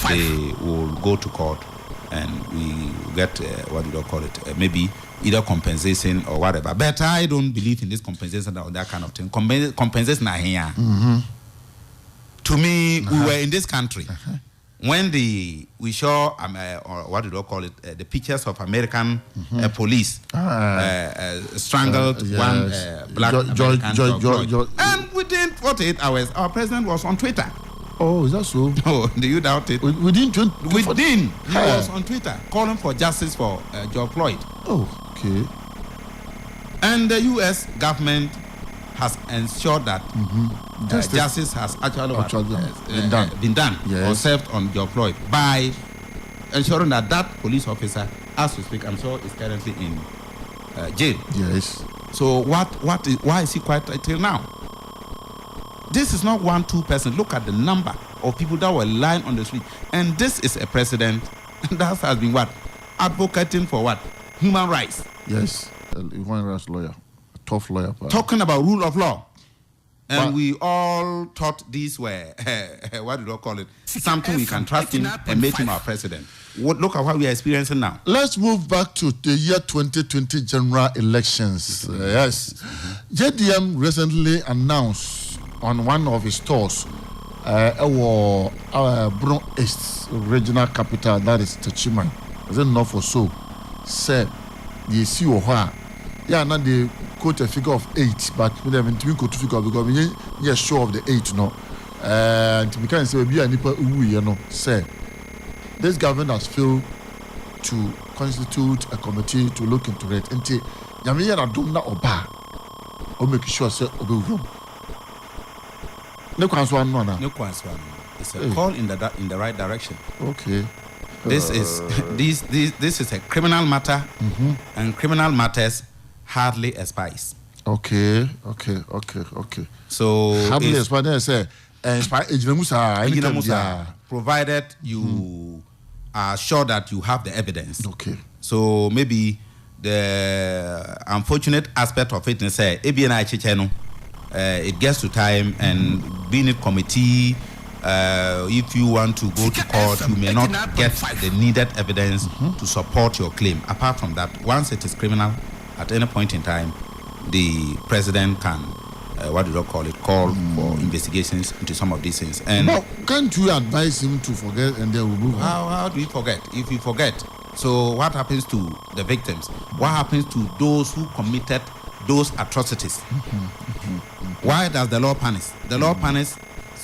they will go to court and we get what do you call it, maybe either compensation or whatever. But I don't believe in this compensation or that kind of thing. Compensation are here. To me, we were in this country when we saw or what do you call it, the pictures of American police strangled one black American George. And within 48 hours, our president was on Twitter. Oh, is that so? Oh, do you doubt it? Within he was on Twitter calling for justice for George Floyd. Oh, okay. And the U.S. government has ensured that justice has actually been done or served on George Floyd by ensuring that that police officer, as we speak, I'm sure is currently in jail. Yes. So why is he quiet until now? This is not 1-2 person. Look at the number of people that were lying on the street. And this is a president that has been what? Advocating for what? Human rights. Yes. A human rights lawyer. A tough lawyer. Talking about rule of law. And we all thought these were, what do you call it? Something we can trust him and make him our president. Look at what we are experiencing now. Let's move back to the year 2020 general elections. Yes. JDM recently announced on one of his stores, Bron East regional capital, that is Techiman. Is it not for so? Say, the see or yeah, now they quote a figure of 8, but we haven't been quote figure because we are sure of the 8, no. And we can say, we are nipa you know, say, this government has failed to constitute a committee to look into it. Until Yamiya Adumna Oba, or make sure, say, Obi. No question. It's a call in the right direction. Okay. This is a criminal matter, and criminal matters hardly aspires. Okay. So hardly aspires. Say, provided you are sure that you have the evidence. Okay. So maybe the unfortunate aspect of it is say, it gets to time and being a committee, if you want to go to court, you may not get the needed evidence to support your claim. Apart from that, once it is criminal, at any point in time, the president can, call for investigations into some of these things. And now, can't you advise him to forget and then we'll move on? How do we forget? If we forget, so what happens to the victims? What happens to those who committed those atrocities? Why does the law punish? The law punishes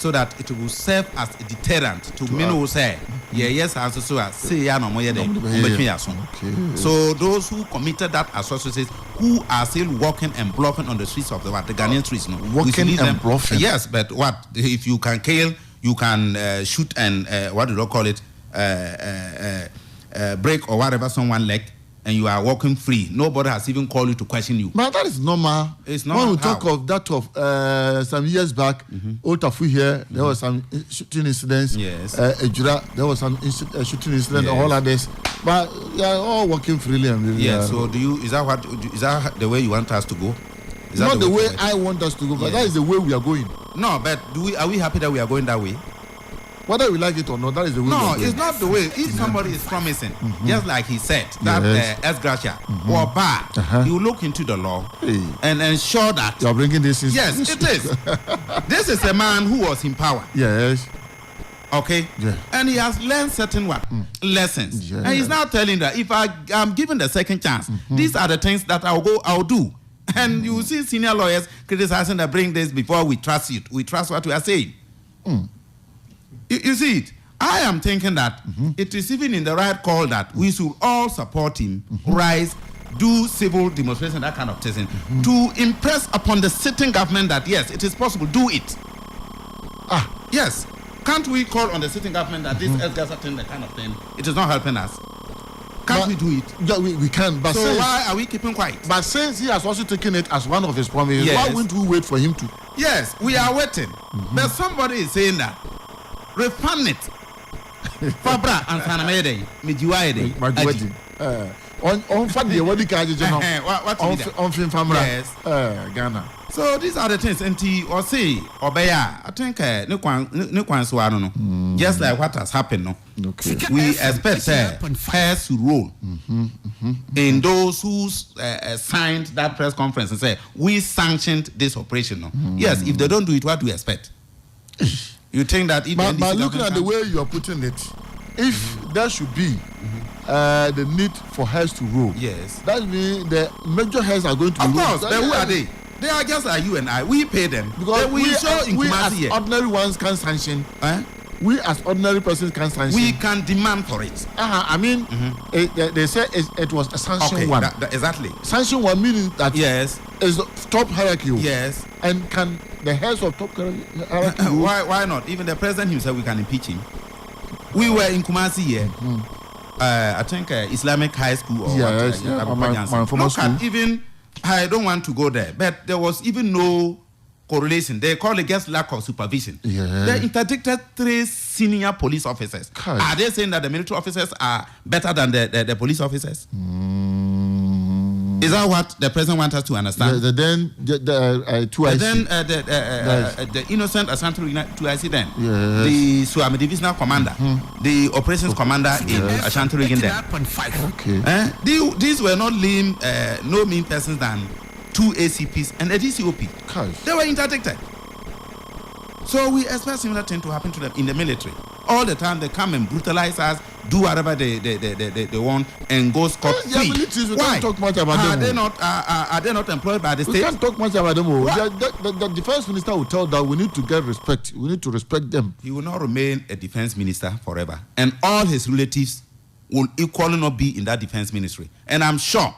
so that it will serve as a deterrent to many who say, yes, answer so say, so those who committed that atrocities, who are still walking and bluffing on the streets of the Ghanaian streets, walking and bluffing. Yes, but what if you can kill, you can shoot and what do they call it, break or whatever someone leg, and you are walking free. Nobody has even called you to question you. But that is normal. It's normal. When we talk of that of some years back, Old Tafu here, there was some shooting incidents. Yes. Ejura, there was some shooting incident. Yes. All of this, but they are all working freely and yeah. So is that the way you want us to go? Is not that the way I want us to go, but that is the way we are going. No, but are we happy that we are going that way? Whether we like it or not, that is the way. No, it's not the way. If somebody is promising, just like he said, that S. Gracia or bar, you look into the law and ensure that you are bringing this in. Yes, it is. This is a man who was in power. Yes. Okay. Yeah. And he has learned certain lessons. Yeah. And he's now telling that if I am given the second chance, these are the things that I'll do. And you will see senior lawyers criticizing that bring this before we trust it. We trust what we are saying. You see it. I am thinking that it is even in the right call that we should all support him, rise, do civil demonstration, that kind of thing, to impress upon the sitting government that yes, it is possible, do it. Yes. Can't we call on the sitting government that this Elgasa thing, the kind of thing, it is not helping us? Can't we do it? Yeah, we can. But so why are we keeping quiet? But since he has also taken it as one of his promises, yes. Why wouldn't we wait for him to? Yes, we are waiting. But somebody is saying that refund it. Fabra and Sanamede, Mijuaide. On Friday, what the guy is on film family. Yes. Ghana. So these are the things. And or say or beya. I think no one so I don't know. Just like what has happened. No. Okay. We expect hairs to roll. In those who signed that press conference and say we sanctioned this operation. No. Yes. If they don't do it, what do we expect? You think that if but looking at the way you are putting it, if there should be the need for hairs to roll, yes, that means the major hairs are going to roll. Of course, but who are they? They are just like you and I. We pay them because we as ordinary ones can sanction. We as ordinary persons can sanction. We can demand for it. I mean, they say it was a sanction one. Exactly. Sanction one meaning that yes, is top hierarchy. Yes. And can the heads of top hierarchy why not? Even the president himself, we can impeach him. We were in Kumasi here. I think Islamic high school or my former school. Even I don't want to go there, but there was even no correlation. They call it just lack of supervision. Yeah. They interdicted 3 senior police officers. God. Are they saying that the military officers are better than the police officers? Is that what the president wants us to understand? The innocent Ashanti 2IC then, yes. The Suame divisional commander, the operations commander in Ashanti region then. Okay. These were not no mean persons than 2 ACPs and a DCOP. Gosh. They were interdicted. So we expect similar thing to happen to them in the military. All the time they come and brutalize us, do whatever they want, and go scot-free. We can't talk much about them. Are they not employed by the state? We can't talk much about them. The defense minister will tell that we need to get respect. We need to respect them. He will not remain a defense minister forever. And all his relatives will equally not be in that defense ministry. And I'm sure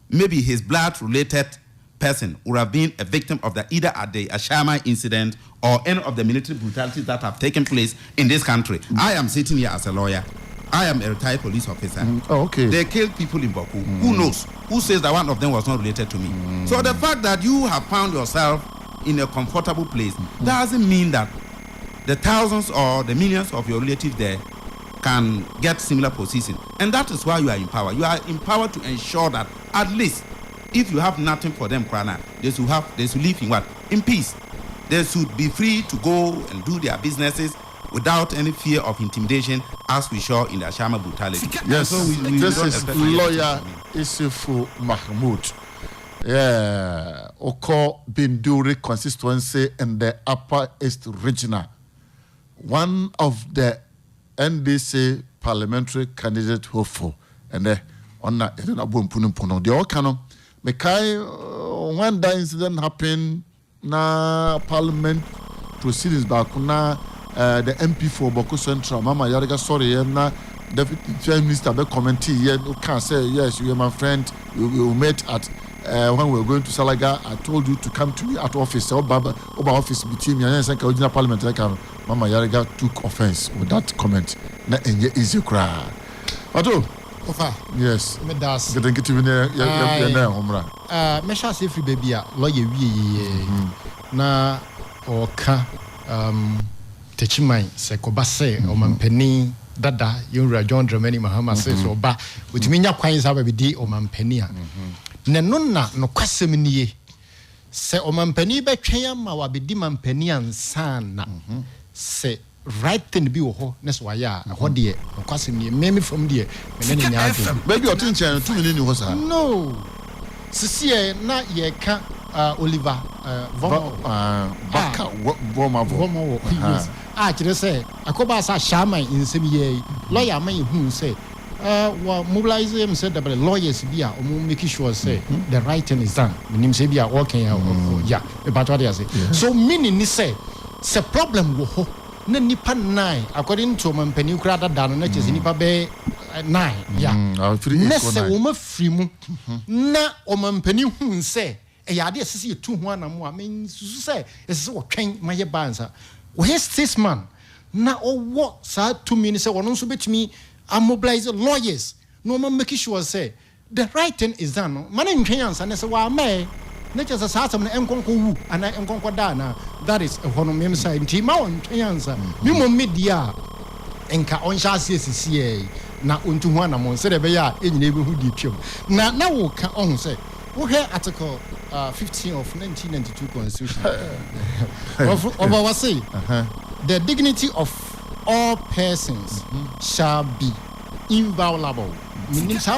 maybe his blood-related person would have been a victim of either at the Ashama incident or any of the military brutalities that have taken place in this country. I am sitting here as a lawyer. I am a retired police officer. Okay. They killed people in Boku. Who knows? Who says that one of them was not related to me? So the fact that you have found yourself in a comfortable place doesn't mean that the thousands or the millions of your relatives there can get similar position. And that is why you are in power. You are empowered to ensure that at least if you have nothing for them, Krana, they should live in what? In peace. They should be free to go and do their businesses without any fear of intimidation, as we saw in the Ashama brutality. Yes, so this is lawyer Isifu Mahmoud. Yeah, Oko Binduri constituency in the Upper East Regional. One of the NDC parliamentary candidate hopeful. And on that, they all can. When that incident happened, na parliament proceedings back na the MP for Boko Central Mama Yarega sorry na Deputy Prime Minister be commenting here can say yes you are my friend we met at when we were going to Salaga. I told you to come to me at office over office between me and the original parliament like Mama Yarega took offense with that comment na enye easy cry Oto Ofa yes me das get get even na homra me sha say free baby a lawyer wie na oka techiman se ko ba se o mampani dada yura John Dramani Mahama says oba witimi nya kwan sa ba bi di o mampani a ne no na no kwasem nie se o mampani be twen ama wa bi di mampani ansa na se right thing bi wo ho ne so ya ho de no kwasem nie me from de me ne nya ado baby otin chen 2 minutes ho sa no sisi na ye ka Oliver Baka Vomo yes kire say akoba sa shaman insem ye lawyer man hu say wa mobilize him said the lawyers be a make sure say the right thing is done minim say be a working yeah about what they say so meaning ni say problem wo ho na nipa 9 according to mampani kura da no na chese nipa be 9 yeah na say wo ma free mu na o mampani hu say yade sisi tu ho anamo a men susu say ese wo twen maye bansa wo is this man na owo sa 2 minutes say wono so betimi a mobilize lawyers no man make sure say the right thing is done man ntwen ansa na say wa mai na chese sa asem na enkonko wu ana enkonko da na that is a hono mem say nti ma won ntwen ansa mi mo media enka on sha sisi na ontu ho anamo se de be ya enyina be hu di twem na wo ka on say we hear article 15 of 1992 Constitution. What say? The dignity of all persons shall be inviolable. Meaning, so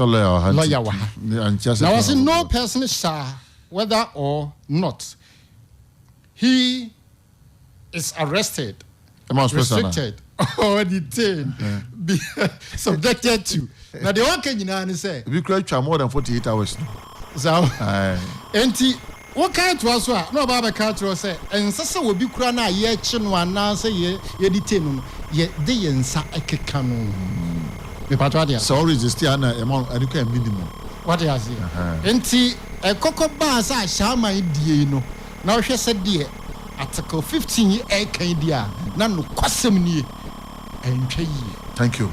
lawyer. Now, I say no person shall, whether or not, he is arrested, restricted, or detained, be subjected to. Now the one can you say we could try more than 48 hours. So enti what kind to us no baba can't say and sasa will be crana ye chinwa na say ye detain ye de yensa ekeka no me patwa dia so resist na amount and can minimum what you say enti ekoko ba sa shaman die no na hwe se de article 15 e kan dia na no kwasem nie entwa yi thank you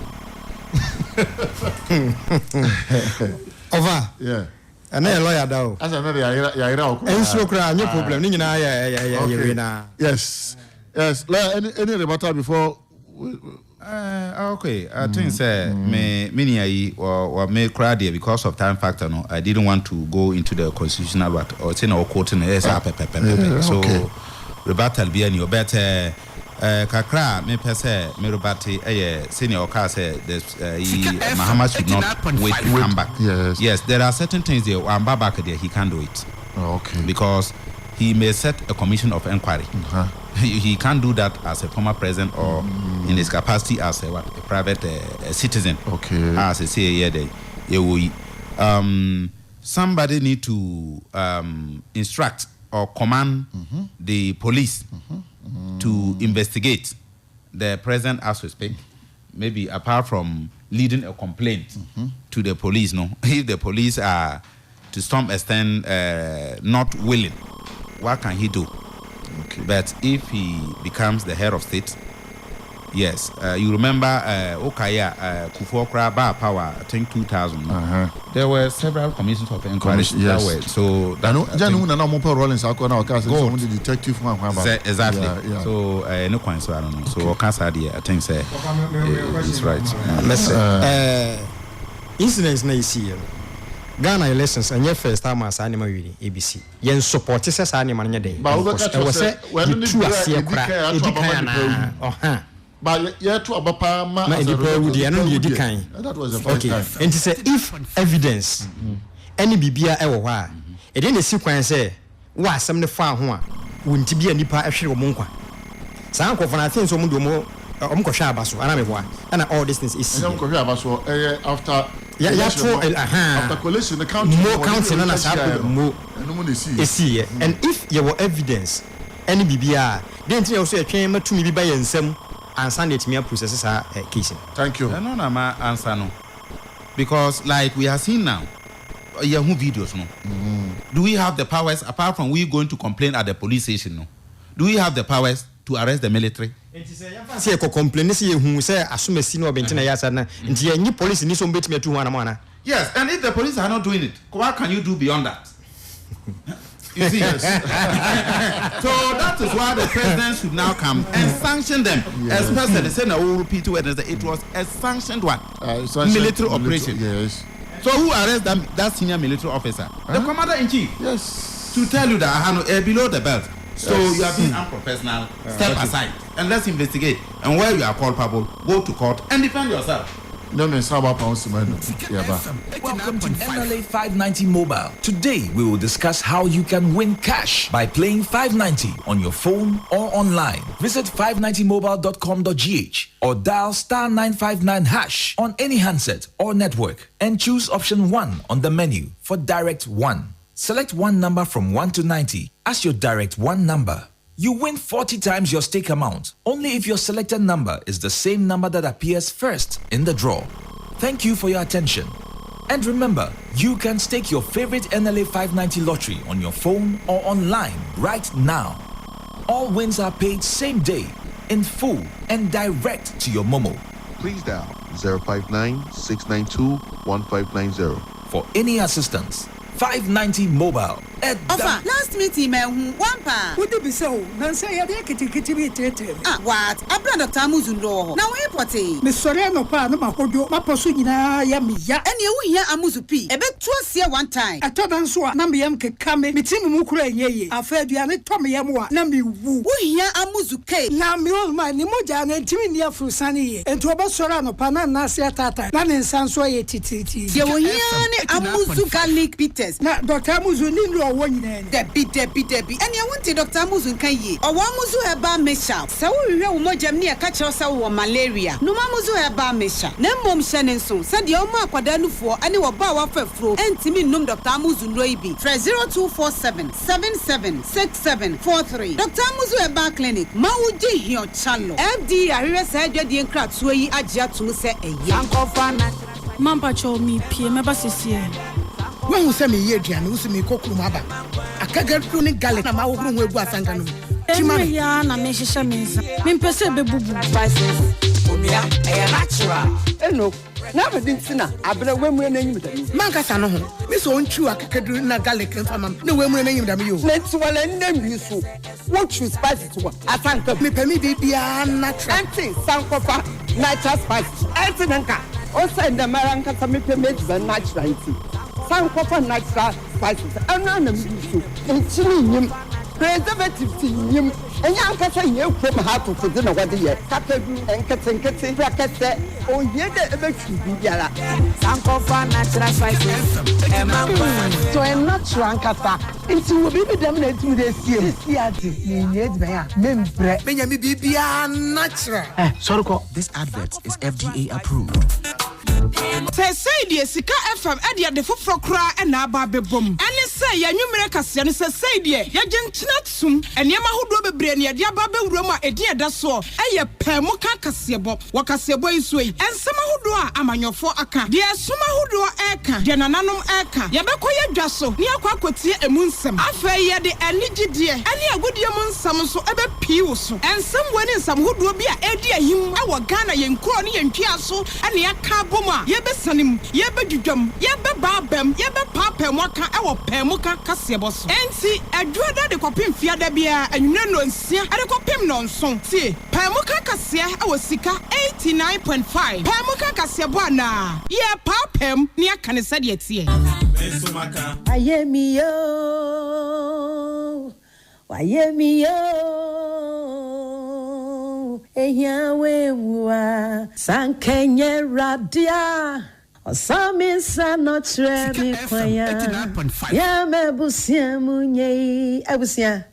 over yeah and a lawyer down as another ya no problem ni nyina ya yes any rebuttal before okay I think say me yi or me cry there because of time factor no I didn't want to go into the constitutional but or say no court no so rebuttal be any better kakra me pese me robati senior oka say Muhammad should not wait to come back. Yes, there are certain things there back there he can't do it. Okay. Because he may set a commission of inquiry. He can't do that as a former president or in his capacity as a private citizen. Okay. As I say here somebody need to instruct or command the police to investigate the president as we speak, maybe apart from leading a complaint to the police, no? If the police are to some extent not willing, what can he do? Okay. But if he becomes the head of state, yes, you remember Okaya Kufuokra Bar Power, I think 2000. There were several commissions of inquiry that way. So that detective exactly. Yeah. So no point, so I don't know. So I think say it's right. Incidents na isi Ghana elections and your first time as animal really ABC. Yen support is animal nya dey. But was say when but yet to abapa ma that was the first time. And to say if evidence any bibia e wo ha e dey na sequence say wa asem ne fa ho a wonti bia nipa ehwere wo nkwa san ko fana things omudo mo omkɔhwɛ abaso ana me boa ana all these things is omkɔhwɛ abaso after after collation the count more counting na sa mo and if you were evidence any bibia then you also atwen matumi bi ba yansam ansa na etimi process sa case. Thank you. No ma answer no, because like we are seeing now Yahoo videos no. Do we have the powers apart from we going to complain at the police station no? Do we have the powers to arrest the military? Say ko complain say hu say asumasi no obenti na yasa na nti yanyi police ni so mbetime atu hu ana. Yes, and if the police are not doing it, what can you do beyond that? You see, yes. So that is why the president should now come and sanction them. Especially, say I will repeat it was a sanctioned one, military operation. Yes. So who arrests that senior military officer? The commander in chief. Yes. To tell you that below the belt. So you are being unprofessional. Step aside and let's investigate. And where you are culpable, go to court and defend yourself. Welcome to NLA 590 Mobile. Today we will discuss how you can win cash by playing 590 on your phone or online. Visit 590mobile.com.gh or dial *959# on any handset or network and choose option 1 on the menu for direct 1. Select one number from 1 to 90 as your direct 1 number. You win 40 times your stake amount, only if your selected number is the same number that appears first in the draw. Thank you for your attention. And remember, you can stake your favorite NLA 590 lottery on your phone or online right now. All wins are paid same day, in full, and direct to your Momo. Please dial 059-692-1590. For any assistance, 590 Mobile. Offer last meeting me one pa. Would be so? Nan say ya dey kiti bi tete. What? Abra Dr. Amuzu na we pote. Me sori no pa no makojo maposo nyina ya me ya. Ene wo hia amuzu pi. Ebe to asia one time. Atodan so na me yam keka me timi mu kura enyeye. Afa aduane to me yam wa na me wu. Wo hia amuzu ke. Na me ol ma ni moja na timi ni afurusane ye. Ento oba sori no pa na na asia tata. Na ne nsanso ye tititi. Ye wo hia ne amuzu garlic bitters. Na Dr. Amuzu ni no wo nyina. Debi. Ene ya wonte Dr. Amuzu kan ye. Owo amuzu heba mesha. Se wo hwe wo moja me ka kire se wo malaria. No amuzu heba mesha. Na mmom hye ne nso. Se de o ma akwada nufo ane wo ba wa fafuro. Entimi nnum Dr. Amuzu no ibi. 0247 776743. Dr. Amuzu heba clinic. Ma uji hio chalo. FD ahwe se adwade nkratoa yi agye atum se eye. Ankofa na Mampa cho mi pie meba sesie. When you say me ye aduane wo se me kokuru maba. Akagatu ni garlic na ma wo huru egu asanga no. Emi ya na me hihye me nsa. Me mpese bebubu. Omia e natural. Eno na bedin tina abere wemure na nyim dam. Mankasa no ho. Me so ontwu akakadu na garlic mfa mam. Na wemure na nyim dam yo. Na tiwala ndam bi so. What choose spices to asanka. Me pemi bibia natural. Anti sankofa natural spices. Anti nanka. O say the maranka me pemi natural it. Sankofa natural spices. Ana na mi so. Entini nyim. Preservative nyim. Enya ankasa ye kwem ha to fudi na wade ye. Kakadu enkete brakete. O ye de ebetwi bibiara. Sankofa natural spices. So I'm not sure ankasa. Nti wo bibi dem na etu de siem. Siati ye ben ya. Membre. Benya mi bibia natural. Sorry ko. This advert is FDA approved. Say the Sika FM Edia de Fufro Cra and Naba Bebum. And you say, ya numerous and say, dear, ya gentsum, and Yama who do be brain, ya Babe Roma, a dear dasso, a ya Pemuka Cassiabo, Wakasiabo is way, and some who do Amanyo for Aka, dear Suma who do Eka, Jananum Eka, Yabakoya Jasso, near Quacotia and Munsam, Affair ya the Anigi dear, and ya good yamun summon so ever pius, and someone in some who do be a dear him, our Ghana and Crony and Piasso, and ya Kabuma, Yebe Sanim, Yebe Jum, Yebe Babem, Yebe Papa Waka, our Pemuka Cassiabos. And see, a dread de copim Fiada Bia, and you know, see, and a copim non song. See, Pemuka Cassia, our Sika 89.5. Pemuka Cassiabana, yeah, Papem, near Canisadiet. Eyawe wa sankenye radia osami sanotre mi kwaya ya mebusia munye abusia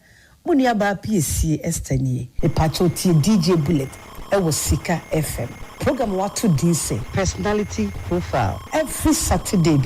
muni aba PC Estanie e patoti DJ Bullet e wo Sika FM program what to DC personality profile every Saturday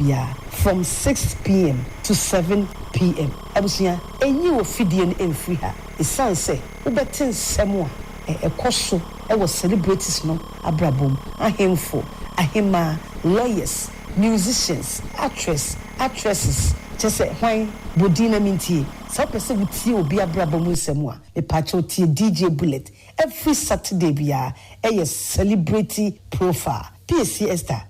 from 6 p.m. to 7 p.m. Abusia enyi wo fidie no emfiri ha esan say ubetin semwa ekoso was celebrities no abrabom ahemfo ahema lawyers musicians actresses just say why bodina mintie so person with tie obi abrabom semwa e pacho tie DJ Bullet every Saturday celebrity profile PSC Esther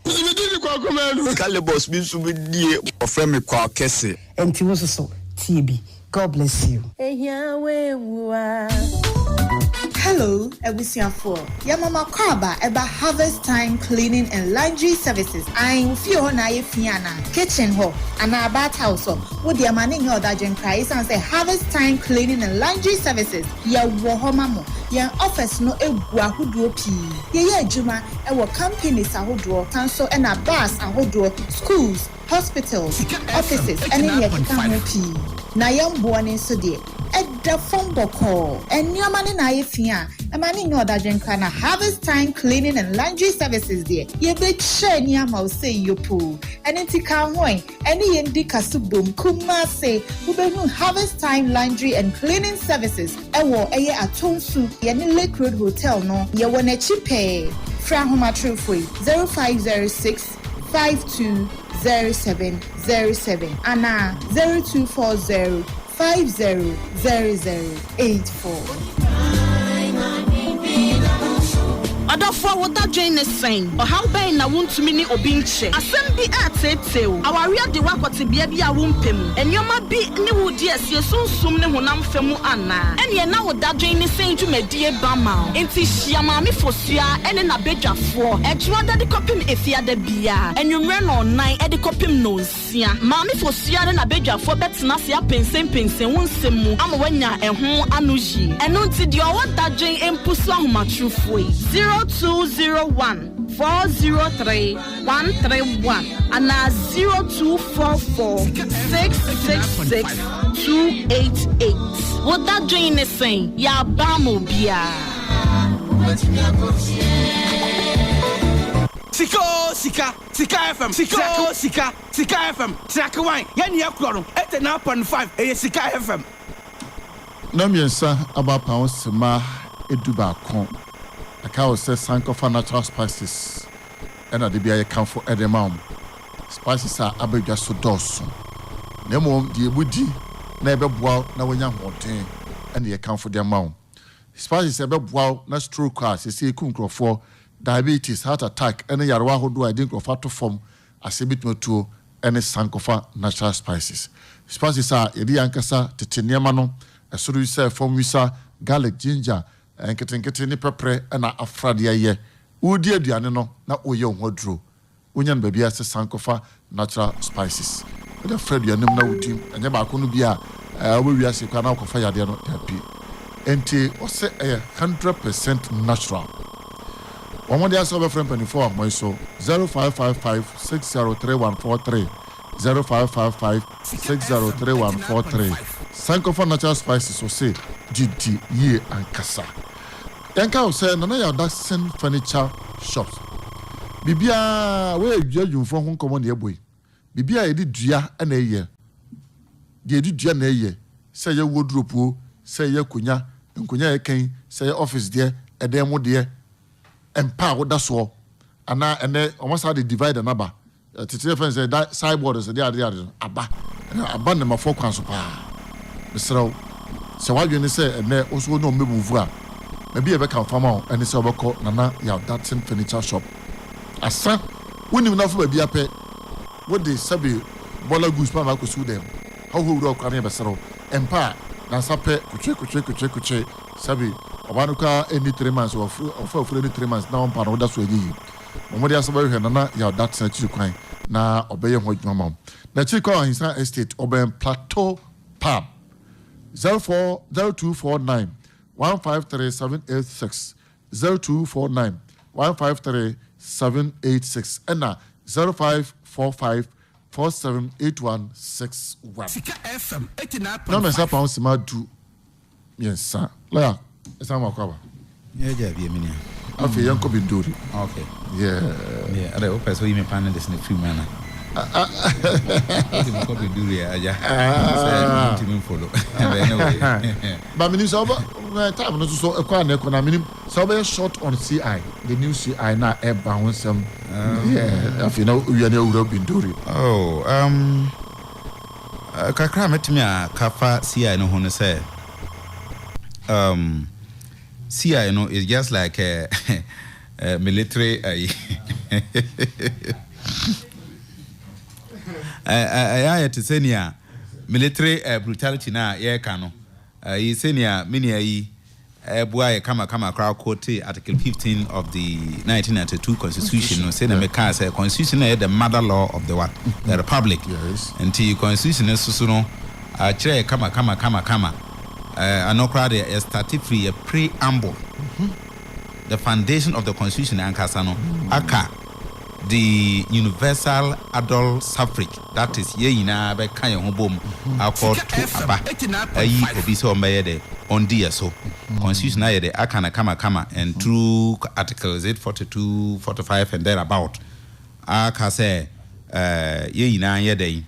Calibos means to be dear or friend me call Kessie and Timoso TB. God bless you. Hello, Ebusiafo. Ya mama kwaba eba harvest time cleaning and laundry services. I'm Fiona Yefiana kitchen ho and our bath house. Would the man in your dajen price and say harvest time cleaning and laundry services? Ya wohomamo. Ya office no egwa huduo pi. Ya juma ewo companies ahoduo tanso and a bus ahoduo schools, hospitals, offices and in your pi. Na yam buone so de edda phone call and your money na yefia a man in your dajen kana harvest time cleaning and laundry services there ye be share ni ama say yopo and entika hoin any endi kasubom kuma say ubenu harvest time laundry and cleaning services ewo eye atonsu ye ni Lake Road Hotel no ye wona chipe fra homa trufoi 0506 520707 Anna 0240 500084. Adafo woda join the same or how ben na won to mini obinche asem bi atetew awarea de wakote bia bia wompem enyoma bi ne wodi asie sunsum ne honam fam ana ene na woda join the same dwumadie bama enti hia maame fosua ene na bedwafo ejwada de kopim efia da bia enwumre no online e de kopim no nsia maame fosua ne na bedwafo betena se apensen wonsem mu ama wanya eho anoji eno nti de woda join empusu ahomatrufoi 0201 403 131 and 0244 666 288. What that join is saying? Ya bamo bia. Sika FM. Sika FM. Sika wine. Yani yakloro. 89.5. Sika FM. Namiensa abapa osema eduba kon. Aka say Sankofa natural spices and the bia can for edemam spices are abedwa so doso nemo die budi na ebeboa na wanya hoten and the can for their mouth spices ebeboa na stroke as say kunkrofo diabetes heart attack and yarwa hodo I think of to form as a bit to any Sankofa natural spices spices are edi ankasa teteniama no esuru say form wisa garlic ginger enketenkete ni pepre na afradia ye udi aduane no na oye hodro onyan ba bia se Sankofa natural spices the afradia nim na udi anya ba ko no bia obawi ase kwa na akofa yade no happy enti o se 100% natural omo dia so be friend 24 amoy so 0555 603143 0555 603143 Sankofa natural spices o se GD ye ankasa Yanka will say, Nana Alhassan furniture shops. Bibia, where you from home common your boy. Bibia, I did Dia and a year. They did Dia and a year. Say your wardrobe, say your kunya, and kunya cane, say your office there, a demo dear, and power that's all. And now, and then almost how they divide another. Titi friends say that sideboard is the other, Abba, and abandon my focus. Mr. So why you say, and there also no move. Maybe a can farm out and it's over called Nana Alhassan furniture shop. Asa, when you know for baby a pet, what they sabi, Bola Goose Mama could sue them. How would you cry Basaro? Empire, Nasape, Kuche, Sabi, Obanuka, any 3 months or for any 3 months now, Pano, that's where you. When you say Nana Alhassan Chukine, na obey what your mom. The Chico on his estate, obey Plateau Pub 0249 153786 0249 153786 and 0545 478161 Sika FM 89.5 no me sa pa onsima du yes sir la esa ma kwa ba yeah ja bi emini Afi yanko binduri. Okay. Yeah. Other open so you may panelists in a few manner. But minister, time no so a quite economy. So short on CI, the new CI now bound some. Yeah, if you know we are now binduri. Oh, kakra met me a kafa CI no hono say. CI no is just like a military. I to senior military brutality na ye kano. Senior mini boy kama crowd quote Article 15 of the 1992 Constitution. No say na meka say Constitution is the mother law of the what? The Republic. Yes. Until Constitution is so no chere kama. Anokrade is started free a preamble. The foundation of the Constitution ankasano aka the universal adult suffrage, that is ye na be kan ho bom accord to aba ayi obi so mbayede on dia so Constitution na yede aka na kama and through articles 842 45 and thereabout aka say ye na yede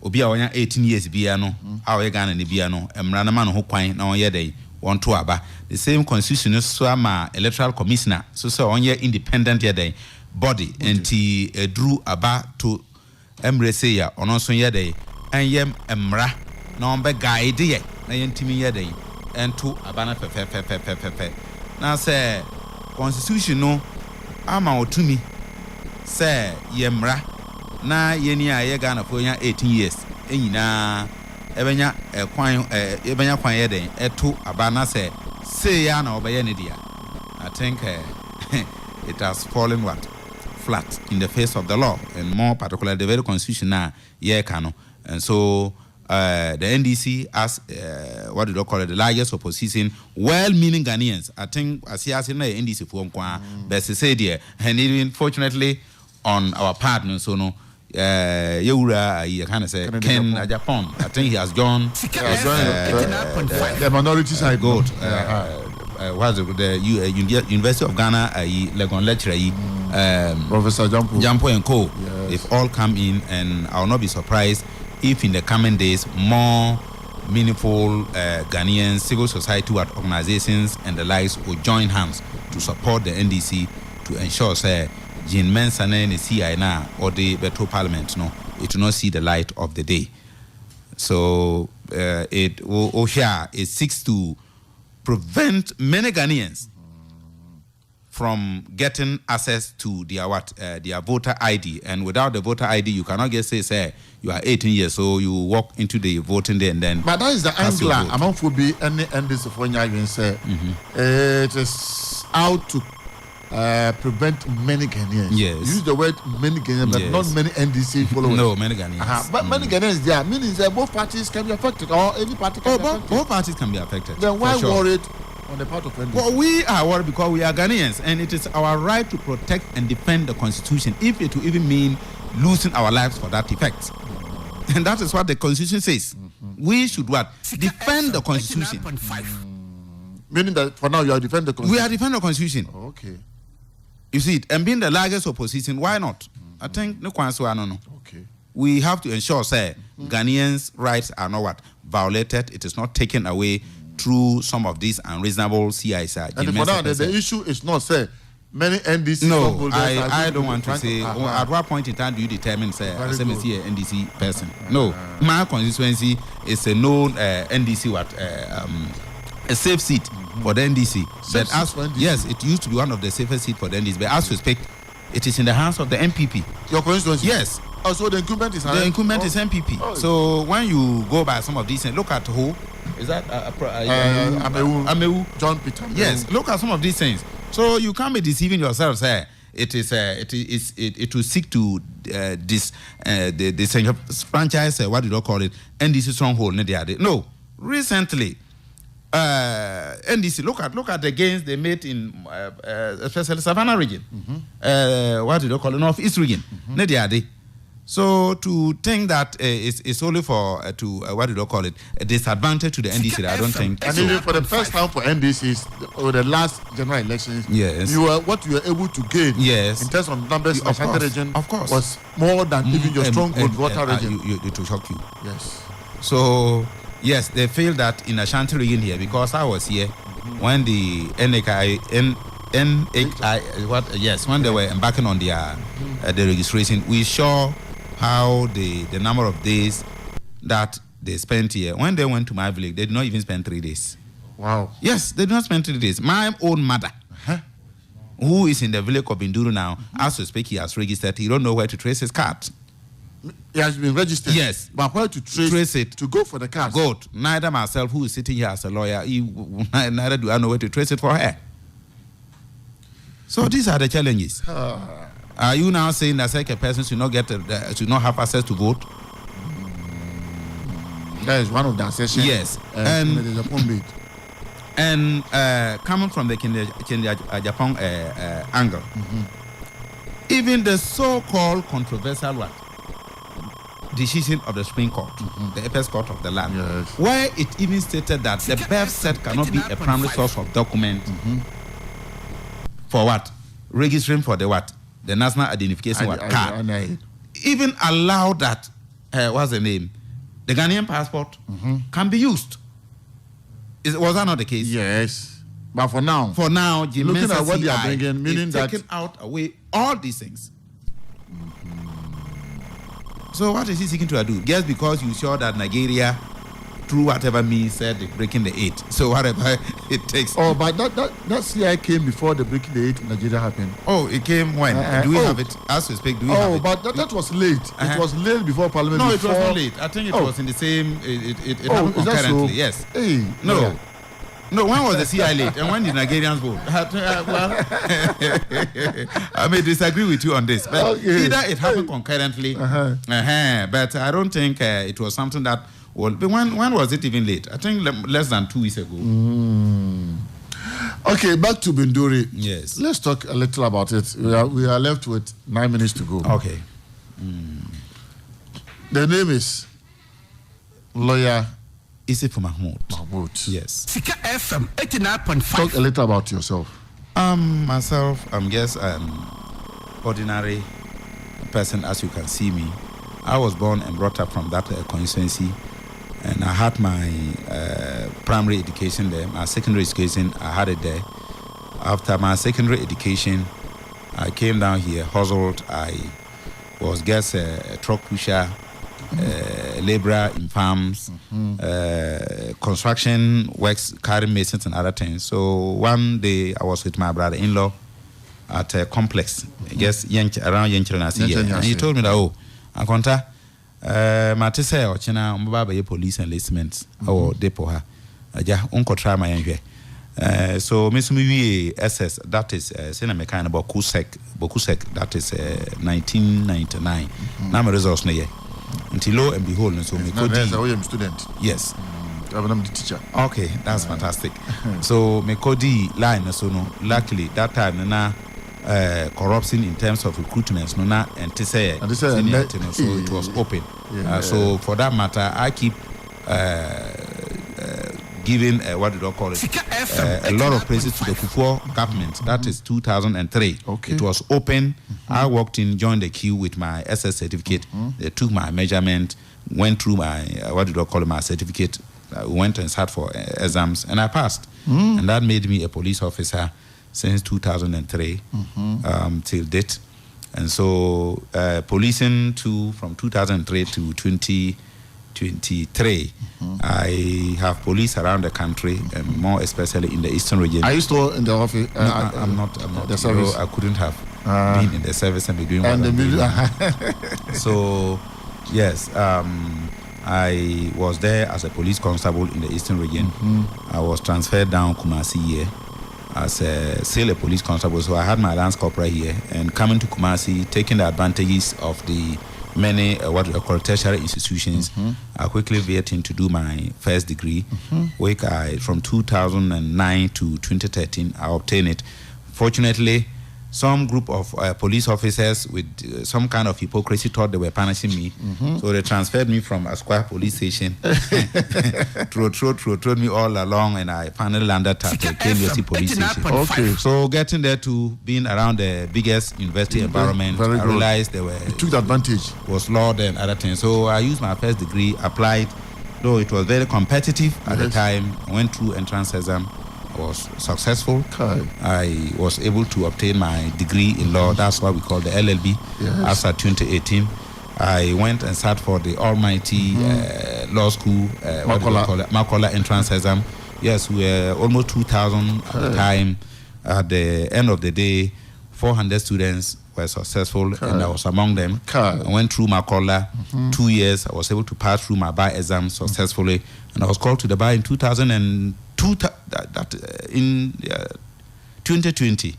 obi a wonya 18 years bia no a we Ghana ne bia no emra na ma no ho kwan na on yede won to aba the same Constitution so ama electoral commissioner so on ye independent yede body enti drew aba to embrace ya ono so yede enyem emra na on be guide ye na yentimi yede ento aba na fe na say Constitution no ama otumi say yemra na yeni a ye Ghana for 18 years enyina ebenya kwan yede eto aba na say ya na obeye ne dia I think it has fallen what flat in the face of the law, and more particularly the very Constitution now, and so the NDC as what do they call it, the largest opposition, well-meaning Ghanaians. I think as he has in the NDC form, but say there, and even fortunately on our partner, so no. I kind of say Ken Japan. I think he has joined the minority side. Good. Was the University of Ghana Legon lecturer Professor Jampo and Co. Yes. If all come in, and I will not be surprised if in the coming days more meaningful Ghanaian civil society organizations and the likes will join hands to support the NDC to ensure say Jin Mensane and CI na or the Beto Parliament no it will not see the light of the day. So it seeks to prevent many Ghanaians from getting access to their voter ID, and without the voter ID you cannot just say you are 18 years so you walk into the voting day and then. But that is the angle among for be any NDC for you say it is out to prevent many Ghanaians. Yes. Use the word many Ghanaians, but not many NDC followers. No, many Ghanaians. But many Ghanaians there, meaning that both parties can be affected, or any party can be affected. Both parties can be affected. Then why worried on the part of NDC? Well, we are worried because we are Ghanaians, and it is our right to protect and defend the Constitution, if it will even mean losing our lives for that effect. And that is what the Constitution says. We should what? Defend the Constitution. Meaning that for now you are defending the Constitution? We are defending the Constitution. Oh, okay. You see it, and being the largest opposition, why not? I think no question. No. Okay. We have to ensure, say, Ghanaians' rights are not what violated. It is not taken away through some of these unreasonable CIs. And for now, the issue is not say many NDC. No, I don't want to say. At what point in time do you determine say as a NDC person? No, my constituency is a known NDC a safe seat for the NDC. But as yes, it used to be one of the safest seats for the NDC. But as we speak, it is in the hands of the MPP. Your constituency? Yes. So the incumbent is the incumbent is MPP. Oh. So when you go by some of these things, look at who is that? Amewu. John Peter. Yes. Look at some of these things. So you can't be deceiving yourself. Say it will seek to this franchise. What do you call it? NDC stronghold. No. Recently. NDC, look at the gains they made in especially Savannah region. What do they call it? North East region. So to think that it's only for what do you call it, a disadvantage to the NDC, I don't think. And even for the first time for NDCs or the last general elections, yes, you were able to gain, yes, in terms of numbers in the Ashanti region, of course, was more than even your stronghold voter region. It will shock you. Yes. So yes, they feel that in Ashanti region here, because I was here when the when they were embarking on their the registration, we saw how the number of days that they spent here. When they went to my village, they did not even spend 3 days. Wow. Yes, they did not spend 3 days. My own mother, who is in the village of Binduru now, as to speak, he has registered. He don't know where to trace his card. He has been registered. Yes. But where to trace it? To go for the card. Good. Neither myself, who is sitting here as a lawyer, neither do I know where to trace it for her. So these are the challenges. Are you now saying that second person should not should not have access to vote? That is one of the assertions. Yes, and coming from the Japan angle, even the so-called controversial decision of the Supreme Court, the apex court of the land, where it even stated that the birth cert cannot be a primary source of document for what? Registering for the what? The national identification card. Even allow that, what's the name? The Ghanaian passport can be used. Was that not the case? Yes. But for now, looking at what they are bringing, meaning that taking out away all these things. So what is he seeking to do? Just because you saw that Nigeria, through whatever means, said they're breaking the 8. So whatever it takes. Oh, but that CI came before the breaking the 8 in Nigeria happened. Oh, it came when? Do we have it? As we speak, do we have it? Oh, but that was late. It was late before Parliament. No, it was not late. I think it was in the same. It happened concurrently. So? Yes. Hey. No. Yeah. No, when was the CI late? And when did Nigerians vote? Well, I may disagree with you on this. But either it happened concurrently, but I don't think it was something that... Well, when was it even late? I think less than 2 weeks ago. Okay, back to Binduri. Yes. Let's talk a little about it. We are left with 9 minutes to go. Okay. The name is Lawyer Isif Mahmoud. Yes. Sika FM 89.5. Talk a little about yourself. Myself, I'm just ordinary person, as you can see me. I was born and brought up from that constituency, and I had my primary education there. My secondary education, I had it there. After my secondary education, I came down here, hustled. I was just a truck pusher, laborer in farms, construction works, carrying masons and other things. So one day I was with my brother-in-law at a complex, I guess around Yenchira, and he told me that, oh, Akonta, Matisse or China, Mbaba police enlistment or depot ha. Aja unko try my enhwe. So Miss Miwi SS, that is cinema kind of Bokusek, that is 1999. Now my results na ye. Until lo and behold, so me I'm student. Yes. I'm the teacher. Okay, that's fantastic. So me Kodi line so no. Luckily that time na corruption in terms of recruitment no na and to say so it was open. So for that matter, I keep giving what do I call it? A lot of praises to the Kufuor government. That is 2003. Okay. It was open. I walked in, joined the queue with my SS certificate. They took my measurement, went through my what do I call it? My certificate. Went and sat for exams, and I passed. And that made me a police officer since 2003 till date. And so policing from 2003 to 2023, I have police around the country, and more especially in the eastern region. Are you still in the office? No, I'm not. The service? I couldn't have been in the service and be doing what I'm doing. So, yes, I was there as a police constable in the eastern region. I was transferred down Kumasi here as still a police constable. So I had my lance corporal here, and coming to Kumasi, taking the advantages of the many what we call tertiary institutions, I quickly veered in to do my first degree, which I from 2009 to 2013 I obtained it. Fortunately, some group of police officers with some kind of hypocrisy thought they were punishing me. So they transferred me from Asquire police station, threw me all along, and I finally landed at the KNUST police station. Okay. So getting there to being around the biggest university environment, I realized they were... You took the advantage. Was law and other things. So I used my first degree, applied, though it was very competitive at the time. I went through entrance exam. I was successful. I was able to obtain my degree in law. That's what we call the LLB. After 2018, I went and sat for the almighty law school, Makola entrance exam. Yes, we were almost 2,000 at the time. At the end of the day, 400 students were successful, and I was among them. I went through Makola 2 years. I was able to pass through my bar exam successfully, and I was called to the bar in 2002. In 2020,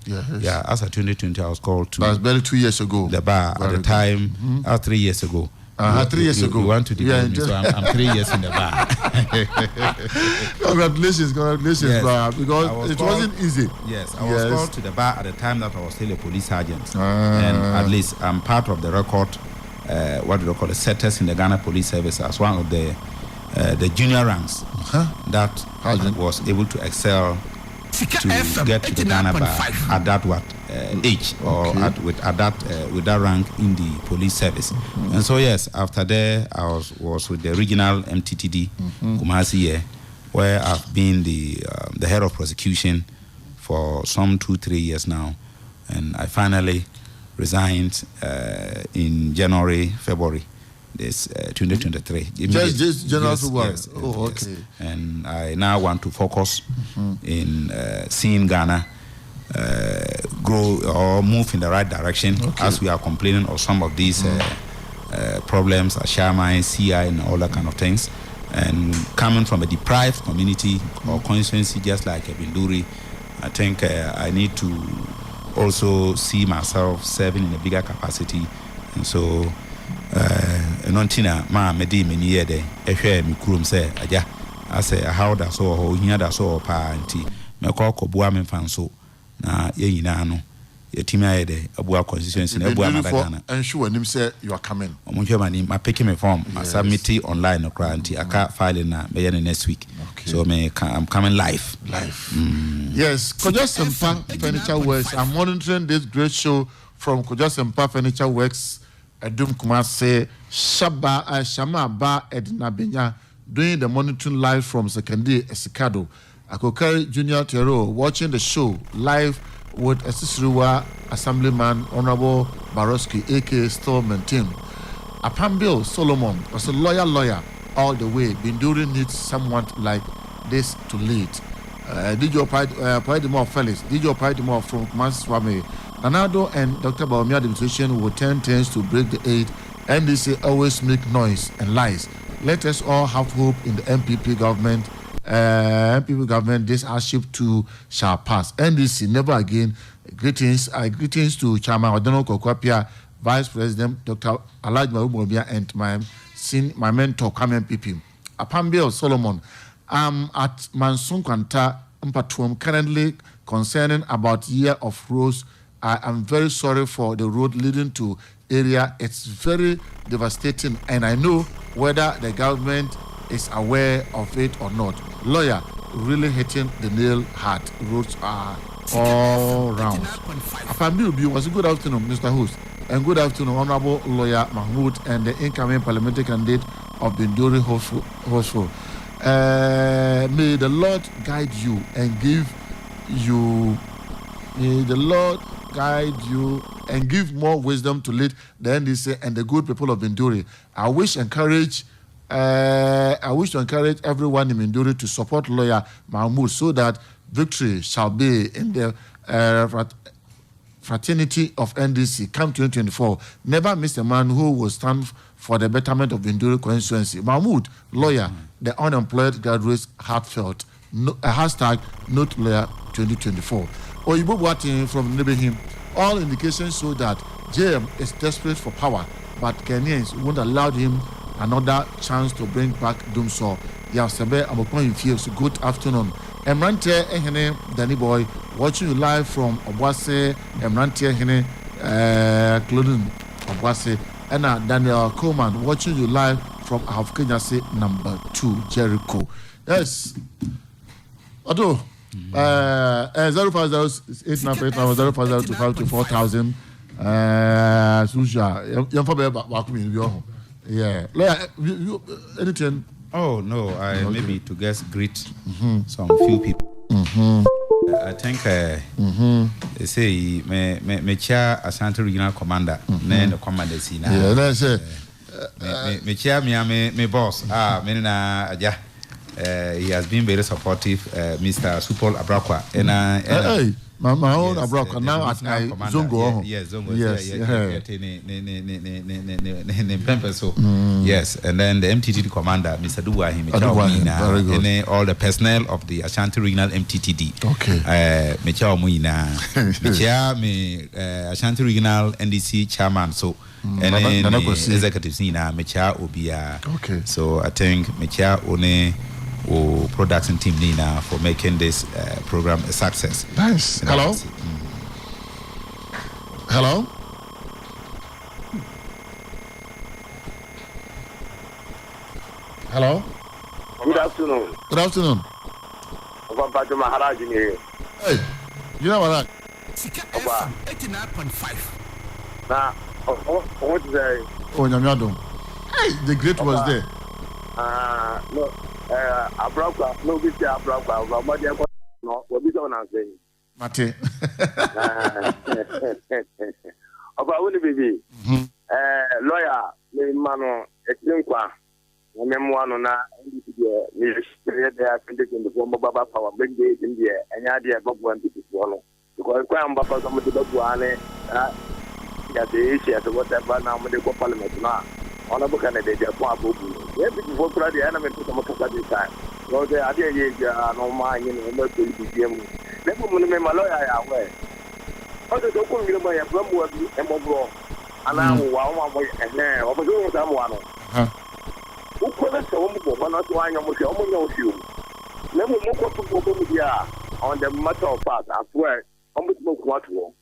after 2020, I was called to. That's barely 2 years ago. The bar at the time, 3 years ago. 3 years ago. You want to debate me, so I'm 3 years in the bar. Congratulations, yes. Because it wasn't easy. Yes, I was called to the bar at the time that I was still a police sergeant, and at least I'm part of the record. What do they call it? Setters in the Ghana Police Service as one of the junior ranks that was able to excel to get to the Ghana bar at that age or with that rank in the police service. And so yes, after that I was with the regional MTTD Kumasi here, where I've been the head of prosecution for some 2-3 years now, and I finally resigned in February this 2023. Just General February. Yes, okay. And I now want to focus in seeing Ghana grow or move in the right direction, as we are complaining of some of these problems, Ashama, CI, and all that kind of things. And coming from a deprived community or constituency just like Binduri, I think I need to also see myself serving in a bigger capacity. And so Nontina ma medi many year day, me kurum say, aja, I say, how that's all, here that's all, pa, auntie, me call Kobuam fan so, na ye nano, ye timia de, a boa constituency, and Madagana. And sure, and him say, you are coming. My picking me form, I submit it online, or auntie, I can't file in next week. So I'm coming live. Yes, Kojo Sempa Furniture Works. I'm monitoring this great show from Kojo Sempa Furniture Works. Adum Kumase Shama Ba Edna Benya doing the monitoring live from Secondary Esikado. Akokari Junior Tero watching the show live with Assisruwa Assemblyman Honorable Baroski A.K. Stallman Tim. Apambil Solomon was a lawyer all the way. Binduri needs someone like this to lead. DJ Paidimo Felix, DJ Paidimo from Kumasi Nanado and Dr. Baumia demonstration will turn things to break the aid. NDC always make noise and lies. Let us all have hope in the MPP government. This hardship too shall pass. NDC never again. Greetings to Chairman Odono Kokwapia, Vice President Dr. Alhaji Mahubobia, and my mentor, Kamen PP. Apambil Solomon, I'm at Mansun Kwanta Mpatuom currently concerning about year of roads. I am very sorry for the road leading to area. It's very devastating, and I know whether the government is aware of it or not. Lawyer, really hitting the nail hard. Roads are all round. Apambil was a good afternoon, Mr. Host, and good afternoon, Honorable Lawyer Mahmoud and the incoming parliamentary candidate of Binduri Hosful. May the Lord guide you and give you. May the Lord guide you and give more wisdom to lead the NDC and the good people of Binduri. I wish to encourage everyone in Binduri to support Lawyer Mahmoud so that victory shall be in the fraternity of NDC come 2024. Never miss a man who will stand for the betterment of Binduri constituency. Mahmoud, lawyer, the unemployed graduates heartfelt. Hashtag not lawyer 2024. Oyibo Boateng from Nebehim. All indications show that JM is desperate for power, but Kenyans won't allow him another chance to bring back Dumso. Yasebe Amokon Fields, good afternoon. Emrante Ehene Danny Boy watching you live from Obwase. Emrante Ehene Clothing Obwase. And Daniel Coleman watching you live from Kenya number 2 Jericho. Yes. Although 0508989 yeah. Anything? Oh no, maybe to just greet some few people. I think they say me chair Ashanti Regional Commander, then the commander sina. Yeah, that's it. Me chair me boss. Me na aja. He has been very supportive, Mr. Supol Abrakwa. Hey, my own Abrakwa now at Zongo. Yes, Zongo. Yes. Yes, and then the MTTD commander, Mr. Duwahi, and all the personnel of the Ashanti Regional MTTD. Okay. Mechao Muina, Ashanti Regional NDC chairman. So, and then executives Nina, Mecha Obia. Okay. So I think Mecha One. Production team Nina for making this program a success. Nice. Hello. Hello. Hello. Good afternoon. Good afternoon. I'm Maharaj here. Hey, you know what? 89.5. Now, what is that? Oh, Nyamiadum. Hey, the great was there. No. Abrakwa, no, we say Abrakwa, but what do we don't say? Mate. About what baby? Lawyer, Mano, Eklinkwa, Memoir, they are conducting the former Baba Power Big Day in India, and idea about one to swallow. Because Quam Baba, some of the Babuane, that the issue as whatever now when they go parliament now. On a book and they are quite yes, before the enemy to come up at this time. So the idea is no mind in the museum. Never remember my lawyer away. Also, don't come to my Bromwood and Mobro. And now, one way and then, over doing someone. Who could have told me, but not wine on you. Never more to go on the matter of fact, I swear, almost smoke what war.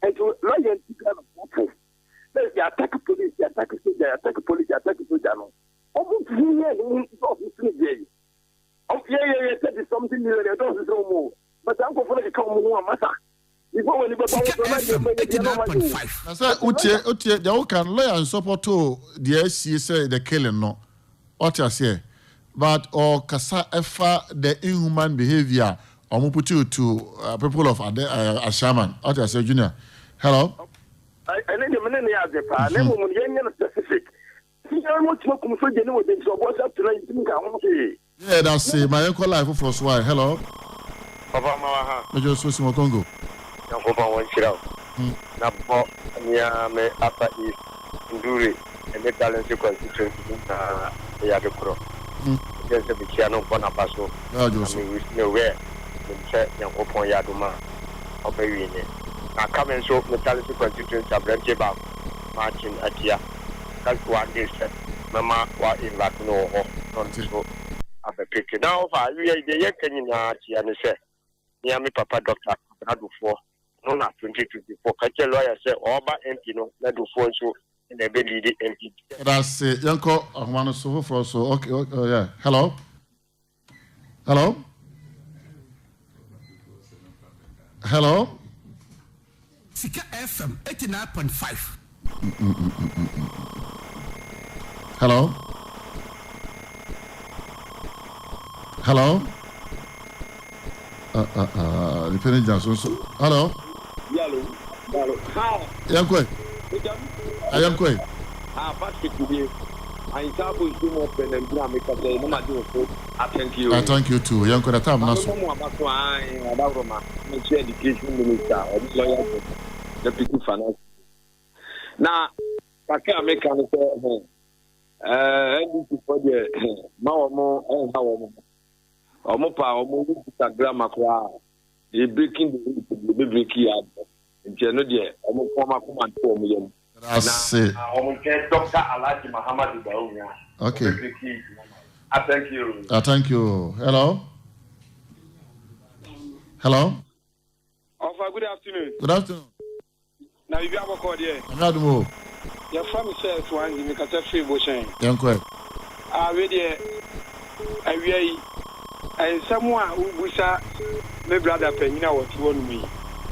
And to lawyer to kind of water. They attack police, they attack soldiers, they attack police, they attack soldiers. Yeah, that is something new. They don't know more. But I'm going to come more matter. Before when you go Uche, the can lawyer and support to the SC say the killing no. What I say, but or kasa efa the inhuman behavior or mu put you to people of Ashaman. What I say, Junior. Hello. I need a minute as a part. Never when you're specific. Yeah, that's my uncle life for us. Why? Hello. Major Swissimo Congo. Me Upper East, Nduri, and the balance of constituency in Yadokro. Just a Bichiano Bonapaso. I mean, we know where the young Opon Yaduma of Bayine. Now come and show metallic constituents of Renteba, Martin Atia. That's one day said, Mama, what in Latino or not so of a picture. Now, we are the Yakan and say, near me, Papa Doctor, not before, no, not 2024. Catch a lawyer say, all by empty, no, not before so in a belly empty. That's it, Yanko. I want to so for so. Okay, yeah. Hello. Hello. Hello. Sika FM 89.5. Hello. Hello. The penny Johnson. Hello. Hello. How? I am quick. Thank you. I thank you too. Young could time Naso. Education Minister or lawyer deputy finance. Now, I can't make an for the Mawamo and how Omopa or Instagram, breaking the breaking out. And Genodia, Omopoma command 4 million. That's it. Dr. Alhaji Muhammad. Okay. I thank you. Thank you. Hello. Hello. Ofa, good afternoon. Good afternoon. Now you have a call here. I'm not move. Your family says one, you make a free bushing. Young quick. Already, and someone who wish my brother Penina was one me.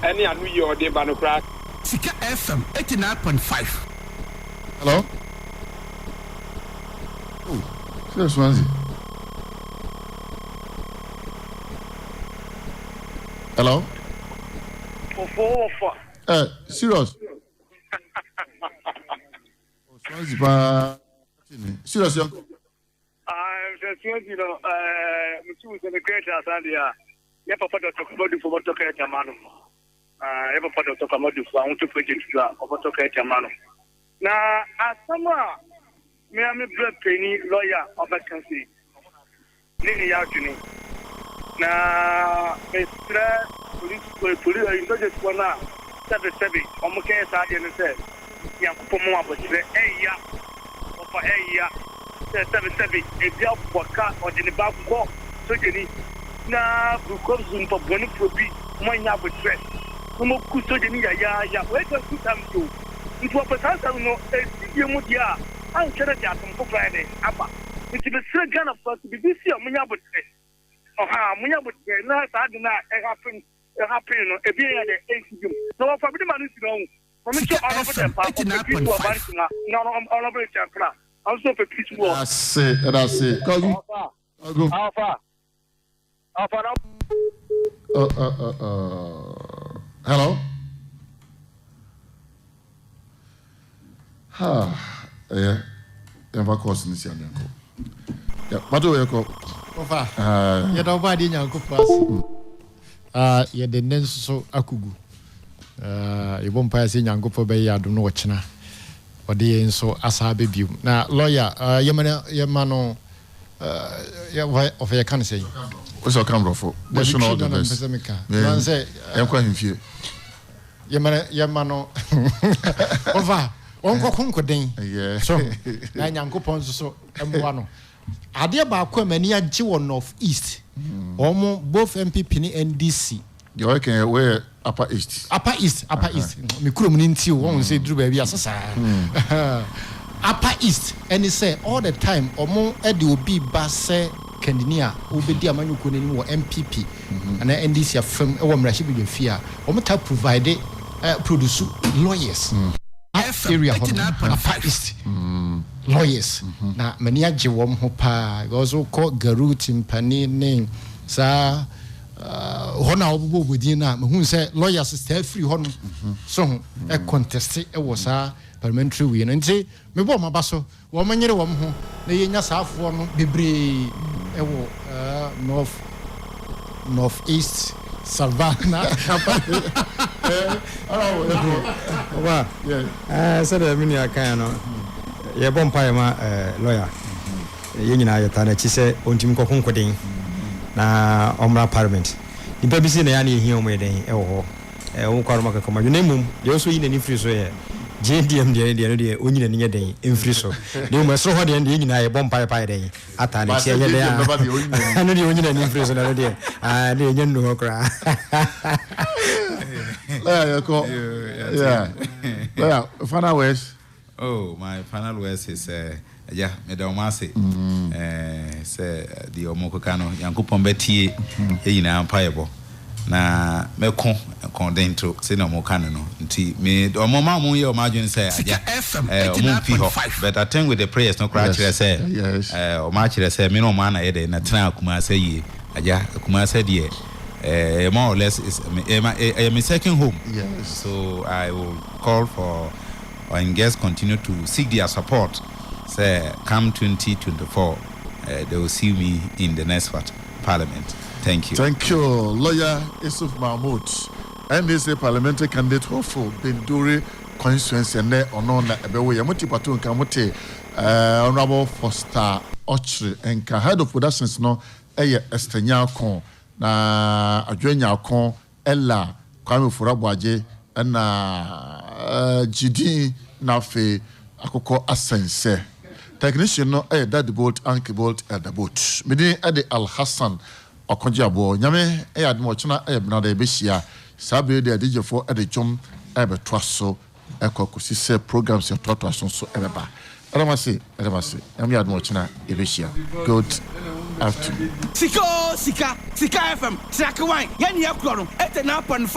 Any I knew your day Banocrat. Sika FM 89.5. Hello. Oh, serious Swansea. Hello. Serious. Swansea pa. Serious young. You know, Mr. Secretary Sandia. You have a part of the for what to get a man. Have a part of the commodity for I want to put it to what to get a man. Now, as someone, me am a blood penny lawyer of vacancy. Nini Yagini. Now, Mr. Police intelligence one now. 7 on my case, I didn't say. Yakumo, but hey, yeah, for hey, yeah. 7 a job for car or the back walk. So, Jenny, now, because in for Bonnie will be my neighbor dress. No more good, so Jenny, yeah, wait a few times too. It was a chance I know a CDM. I'm sure that I'm for Friday. Abba, it's a straight gun of us to be busy on my neighbor dress. Oh, how my neighbor dress, not I did not happen, a beer at the ACU. So, for the man is wrong. From the all over the park, no, all over the chamber. Also for peaceful. That's it. Go. Hello. Yeah. Never course in this young. Yeah, what do you call? You don't buy the young pass. Yeah, the name so akugu. You won't pass in young for bay. I don't know what now. Or the so as I be you. Now, lawyer, Yamano, of your can say. What's your camera for? What's your order? I'm quite in fear. Yamano, over Uncle Concording. Yeah, so Nanyanko Ponzo so Mwano. Adia Bakwemania Jiwa North East, almost both MPP and DC. You reckon where Upper East? Upper East. Me couldn't into one say Drew baby as Upper East, and he say all the time, or more Eddie will be Basse Candinia, who be dear Manu Kunin or MPP, and then NDC firm, a woman should be fear, or Mata provided produce lawyers. Area Upper East. Lawyers. Now, Mania Jawam Hopa, also called Garut in Pani name, Sir. Honorable within who said lawyers stay free hon so a contest it was a parliamentary win and say me bo ma baso wo manyere wo ho na yenya saafo no bebre north east Savannah said the mini aka no ye bom pai ma lawyer ye nyina ye ta na chi se ontim kokonkodin na omra parliament nipa bi si na ya na ehia omeden e wo ho wo kwaro maka koma you name ye so yi na ni free so ye JDM de onyina ni yeden emfiri so de mo so ho de nyina ye bom pai pai den ata na chi ye de anu de onyina ni free so na de de nyen no ho kra yeah final words. Oh, my final words is yeah, me don't want to say the omokano yankupon betie e na empire na me kon dentro se na omokano no nti me omoma mu ye omagin say yeah but I think with the prayers no crash say o ma kire say me no ma na ye de na tena akuma say ye aja akuma say de more or less is my second home. Yes. So I will call for and guests continue to seek their support. Say, come 2024, they will see me in the next parliament. Thank you. Thank you, Lawyer Yusuf Mahmoud. NDC parliamentary candidate for Benduri constituency and there on Ebewe Yamuti Patun Kamuti, Honorable Foster Ochre and head of productions no Estenya Kon na Adwenya Kon Ella Kwame Furabwaje and GD Nafe Akoko Asense. Technician no that bolt anki bolt at the boat. Midi Alhassan Okogyeabour nyame e admo chena e bnada e behia sabe de adijefo e de dwom e betwa so e kokosi se programs e toto so so e beba Edemase nyame admo chena e behia good afternoon Sika FM track 1 yani akro no 89.5